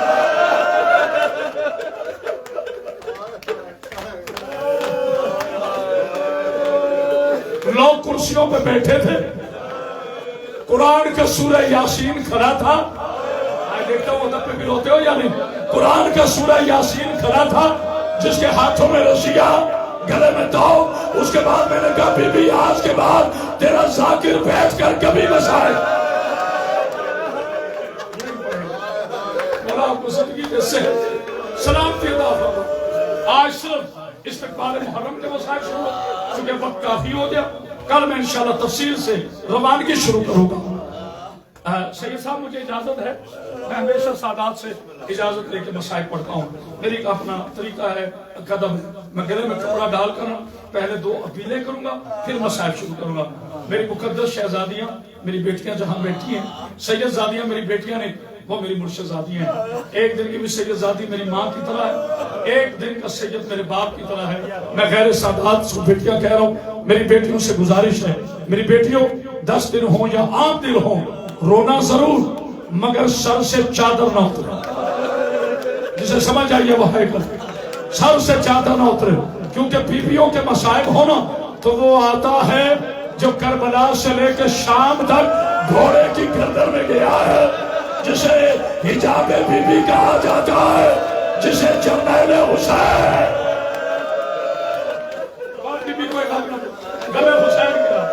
لوگ کرسیوں پہ بیٹھے تھے، قرآن کا سورہ یاسین کھڑا تھا، میں دیکھتا ہوں ادب پہ بھی روتے ہو یا نہیں، قرآن کا سورہ یاسین کھڑا تھا جس کے ہاتھوں میں رسیاں، گلے میں دو، اس کے بعد میں نے کہا بی بی آج کے بعد تیرا ذاکر بیٹھ کر کبھی مسائل مولا آپ کو زندگی کے صحت سلامتی عطا فرما۔ آج صرف استقبال محرم کے مسائل شروع ہو چونکہ وقت کافی ہو گیا، کل میں انشاءاللہ تفصیل سے روانگی شروع کروں گا۔ سید صاحب مجھے اجازت ہے، میں ہمیشہ سادات سے اجازت لے کے مسائل پڑھتا ہوں، میری اپنا طریقہ ہے قدم، میں گلے میں کپڑا ڈال کر پہلے 2 اپیلیں کروں گا پھر مسائل شروع کروں گا۔ میری مقدس شہزادیاں، میری بیٹیاں جہاں بیٹھی ہیں، سید زادیاں میری بیٹیاں نے، وہ میری مرشد زادیاں ہیں، ایک دن کی بھی سید زادی میری ماں کی طرح ہے، ایک دن کا سید میرے باپ کی طرح ہے۔ میں غیر سادات سے بیٹیاں کہہ رہا ہوں، میری بیٹیوں سے گزارش ہے، میری بیٹیوں 10 دن ہوں یا 8 دن ہوں، رونا ضرور مگر سر سے چادر نہ اترے، جسے سمجھ آئیے وہ ہے کر سر سے چادر نہ اترے، کیونکہ بیویوں کے مصائب ہونا تو وہ آتا ہے جو کربلا سے لے کے شام تک گھوڑے کی گردن میں گیا ہے، جسے حجاب بی بی کہا جاتا ہے، جسے جرنیل حسین بی بی کو گلے حسین کیا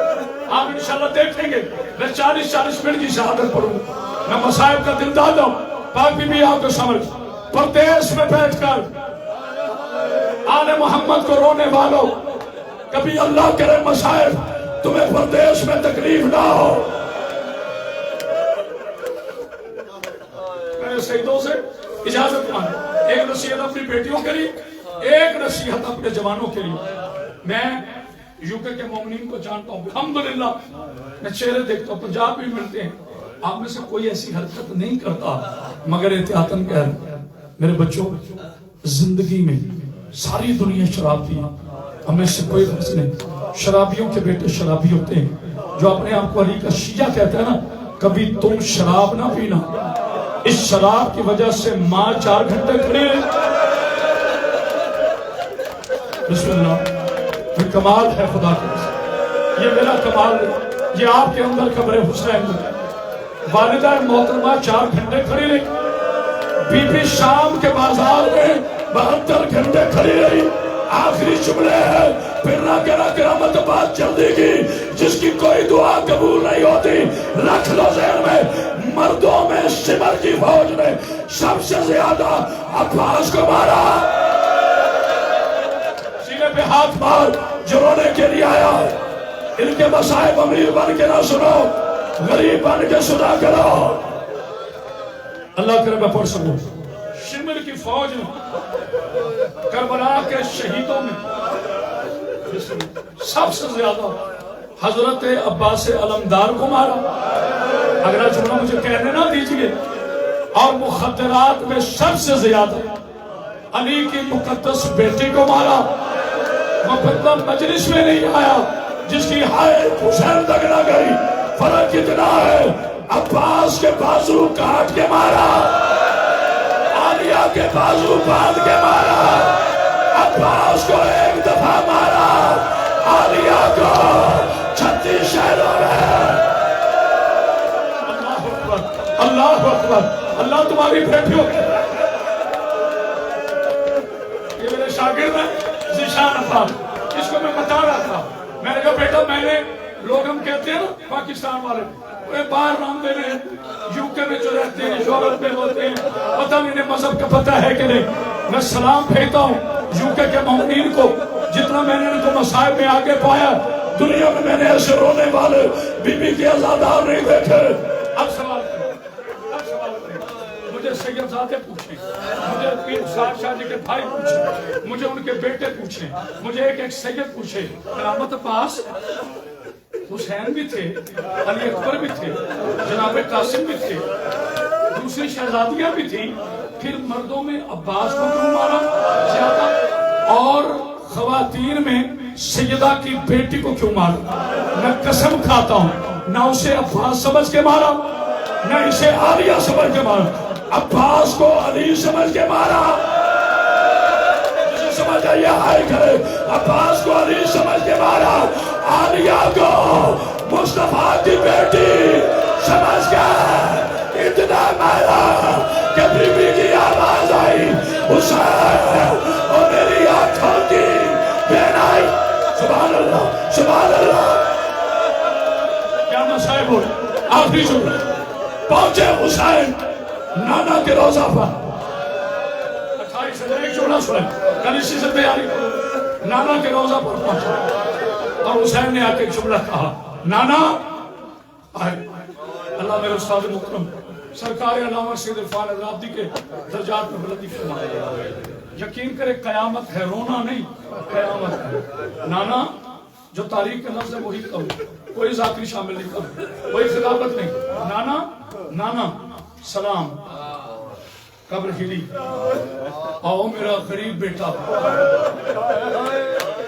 آپ انشاءاللہ دیکھیں گے۔ میں 40 منٹ کی شہادت پڑھوں، میں مصائب کا دل دادا ہوں، پاک بی بی آپ کو سمجھ پردیس میں بیٹھ کر آل محمد کو رونے والوں، کبھی اللہ کرے مصائب تمہیں پردیس میں تکلیف نہ ہو۔ میں سیدوں سے اجازت مانگ، ایک نصیحت اپنی بیٹیوں کے لیے، ایک نصیحت اپنے جوانوں کے لیے۔ میں یوکے کے مومنین کو جانتا ہوں، الحمدللہ میں چہرے دیکھتا ہوں، پنجاب بھی ملتے ہیں، آپ میں سے کوئی ایسی حرکت نہیں کرتا، مگر احتیاطاً کہہ رہا ہوں میرے بچوں، زندگی میں ساری دنیا شراب پی، ہمیں سے کوئی فرض نہیں، شرابیوں کے بیٹے شرابی ہوتے ہیں، جو اپنے آپ کو علی کا شیعہ کہتا ہے نا، کبھی تم شراب نہ پینا، اس شراب کی وجہ سے ماں 4 گھنٹے کھڑی ہے۔ بسم اللہ، یہ کمال ہے خدا کا، یہ میرا کمال ہے، یہ آپ کے اندر قبر حسین ہے۔ والدہ محترمہ 4 گھنٹے کھڑی رہی، بی بی شام کے بازار میں 72 گھنٹے کھڑی رہی۔ آخری جملے ہے، پھر نہ کہنا قیامت بات چل دے گی جس کی کوئی دعا قبول نہیں ہوتی۔ رکھ لو ذہن میں، مردوں میں سمر کی فوج نے سب سے زیادہ عباس کو مارا۔ سینے پہ ہاتھ مار جو رونے کے لیے آیا ہے، ان کے مصائب امیر بن کے نہ سنو، غریب بن کے سنا کرو۔ اللہ کرے میں پڑھ سکوں۔ شمر کی فوج نے کربلا کے شہیدوں میں سب سے زیادہ حضرت عباس علمدار کو مارا، اگلا جملہ مجھے کہنے نہ دیجئے، اور مخدرات میں سب سے زیادہ علی کی مقدس بیٹی کو مارا۔ مقدم مجلس میں نہیں آیا جس کی ہائے حسین تک نہ گئی، فرق اتنا ہے عباس کے بازو کاٹ کے مارا، عالیہ کے بازو باندھ کے مارا، عباس کو 1 دفعہ مارا، عالیہ کو 36 شہروں میں۔ اللہ اکبر، اللہ اکبر، اللہ تمہاری بیٹیوں کے۔ یہ میرے شاگرد ہیں ذیشان افراد، اس کو میں بتا رہا تھا، میں نے کہا بیٹا میں نے، لوگ ہم کہتے ہیں نا پاکستان والے، باہر نام دے رہے ہیں، یوکے میں جو رہتے ہیں، یورپ میں ہوتے ہیں، پتہ نہیں انہیں مذہب کا پتہ ہے کہ نہیں۔ میں سلام بھیجتا ہوں یوکے کے مومنین کو، جتنا میں نے ان کو مصائب میں آگے پایا، دنیا میں نے ایسے رونے والے بی بی کے عزادار نہیں دیکھے۔ اب سوال کریں، مجھے سیدزادے پوچھیں، مجھے پیر صاحب شاہ جی کے بھائی پوچھیں، مجھے ان کے بیٹے پوچھیں، مجھے ایک ایک سید پوچھے، کرامت پاس حسین بھی تھے، علی اکبر بھی تھے، جناب قاسم بھی تھے، دوسری شہزادیاں بھی تھیں، پھر مردوں میں عباس کو کیوں مارا زیادہ، اور خواتین میں سیدہ کی بیٹی کو کیوں مارا؟ میں قسم کھاتا ہوں نہ اسے عباس سمجھ کے مارا نہ اسے عالیہ سمجھ کے مارا، عباس کو علی سمجھ کے مارا۔ جسے سمجھ آئی ہائے کرے، عباس کو علی سمجھ کے مارا، عالیہ کو مصطفیٰ کی بیٹی سمجھ کے اتنا مارا کہ بی بی کی آواز آئی، حسین اور میری آنکھوں کی بینائی۔ سبحان اللہ سبحان اللہ، کیا مصائب ہوئے۔ آخری جملہ، پہنچے حسین نانا کے روضہ پر، 28 سے ایک جملہ سنیں، کل اسی سے تیاری کرو، نانا کے روضہ پر پہنچے اور حسین نے آ کے جملہ کہا، نانا آئے۔ اللہ میرے استاد مکرم سرکار علامہ سید عرفان العابدی کے درجات میں بلندی فرمائے۔ یقین کرے قیامت ہے، رونا نہیں، قیامت ہے۔ نانا جو تاریخ کے لفظ ہے وہی کہو، کوئی ذاکری شامل نہیں کرو، کوئی خطابت نہیں۔ نانا نانا سلام، قبر ہلی، آؤ میرا غریب بیٹا،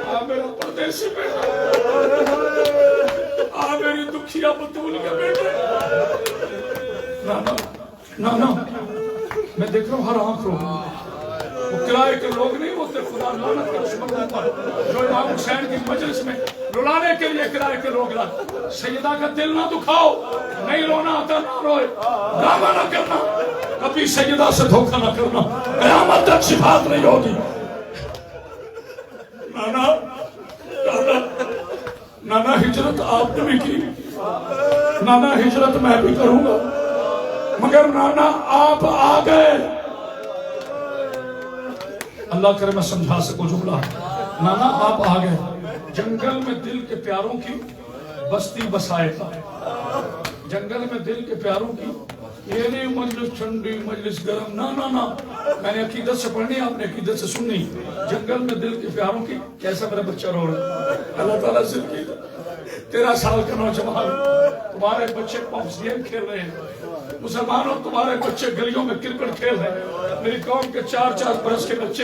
آ میرا پردیسی بیٹا، آ میری دکھیا بطول کے بیٹے۔ نانا نانا میں دیکھ رہا ہوں ہر آنکھ رو، وہ کرائے کے لوگ نہیں ہوتے، خدا لعنت کا دشمن پر جو امام حسین کی مجلس میں رلانے کے لیے کرائے کے لوگ لاتے۔ سیدہ کا دل نہ دکھاؤ، نہیں رونا آتا نہ روئے، ڈرامہ نہ کرنا، کبھی سیدہ سے دھوکہ نہ کرنا، قیامت تک صفات نہیں ہوگی۔ نانا نانا نانا ہجرت آپ نے بھی کی، نانا ہجرت میں بھی کروں گا، مگر نانا آپ آ گئے۔ اللہ کرے میں سمجھا سکوں جملہ، نانا آپ آ گئے، جنگل میں دل کے پیاروں کی بستی بسائے گا، جنگل میں دل کے پیاروں کی، یہ نہیں مجلس ٹھنڈی مجلس گرم، نہ میں نے عقیدت سے پڑھنی، آپ نے عقیدت سے سننی، جنگل میں دل کے پیاروں کی۔ کیسا میرا بچہ رو رہا ہے، اللہ تعالیٰ زندگی 13 سال کا نوجوان، تمہارے بچے پاپس گیم کھیل رہے ہیں، مسلمانوں تمہارے بچے گلیوں میں کرکٹ کھیل رہے ہیں، میری قوم کے 4 برس کے بچے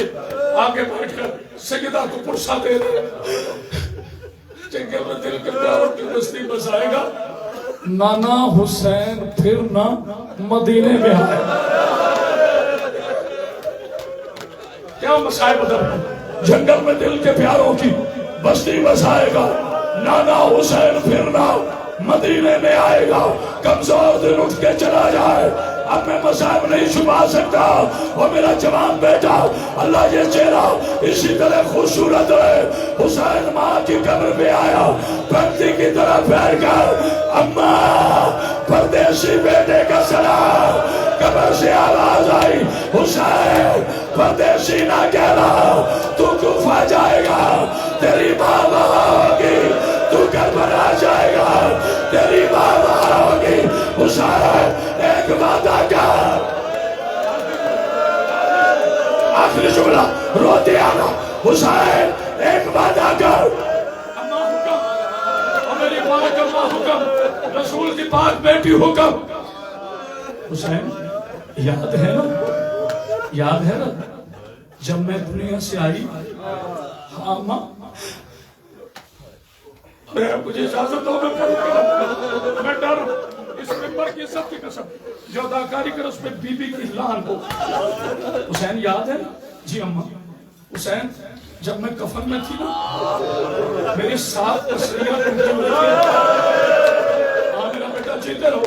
آگے بیٹھ کر سیدہ کو پرسا دے رہے ہیں، جنگل میں دل کے پیاروں کی بستی بسائے گا۔ نانا حسین پھر نہ مدینے میں آئے، کیا مسائب ادھر، جنگل میں دل کے پیاروں کی بستی بسائے گا، نانا حسین پھر نہ مدینے میں آئے گا۔ کمزور دل اٹھ کے چلا جائے، اب میں مصائب نہیں چھپا سکتا، وہ میرا جوان بیٹا، اللہ یہ چہرہ اسی طرح خوبصورت ہے۔ حسین ماں کی قبر پہ آیا، پنکتی کی طرح پھیر کر، اماں پردیسی بیٹے کا سلام، قبر سے آواز آئی، حسین پردیسی نہ کہنا، تو کوفہ جائے گا، تیری ماں وہاں ہوگی، تو کربلا جائے گا، تیری ماں وہاں ہوگی۔ حسین ایک وعدہ کر، آخری جملہ روتے آنا، حسین ایک وعدہ کر، اماں حکم، اور میری پاک اماں حکم، رسول کی پاک بیٹی حکم۔ حسین یاد ہے نا، یاد ہے نا جب میں دنیا سے آئی، ہاں ماں مجھے اجازت ہو، میں ڈر اس ممبر کی عزت کی قسم جو اداکاری کر اس پہ بی بی کی لعن ہو۔ حسین یاد ہے نا؟ جی اماں، حسین جب میں کفن میں تھی نا، میری 7 تسلیاں ٹوٹی ہوئی تھی، ہاں میرا بیٹا جیتے رہو،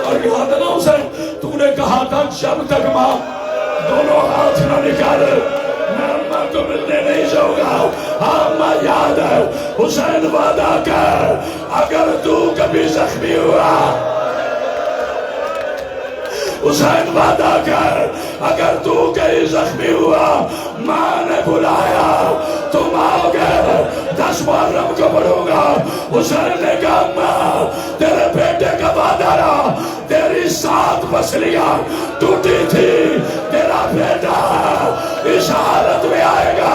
اور یاد ہے نا حسین تو نے کہا تھا جب تک ماں دونوں ہاتھ نہ نکالے میں اماں کو ملنے نہیں جاؤں گا۔ ہاں ماں یاد ہے، حسین وعدہ کر، اگر تو کبھی زخمی ہوا، حسین وعدہ کر، اگر تو کہیں زخمی ہوا، ماں نے بلایا تم آؤ گے، 10 محرم کو پڑھوں گا۔ حسین نے کہا ماں تیرے بیٹے کا وعدہ رہا، تیری سات پسلیاں ٹوٹی تھی، تیرا بیٹا اس حالت میں آئے گا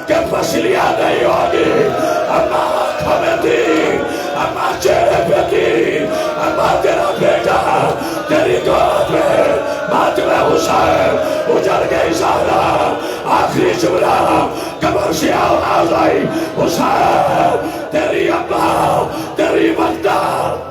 کہ پسلیاں نہیں ہوگی. اماں آنکھوں میں تھی، اماں چہرے پہ تھی، اماں تیرا بیٹا تیری گود میں ماتم حسین اجڑ گئی. زہرا آخری جملہ قبر سے آواز آئی، حسین تیری اماں تیری مقدار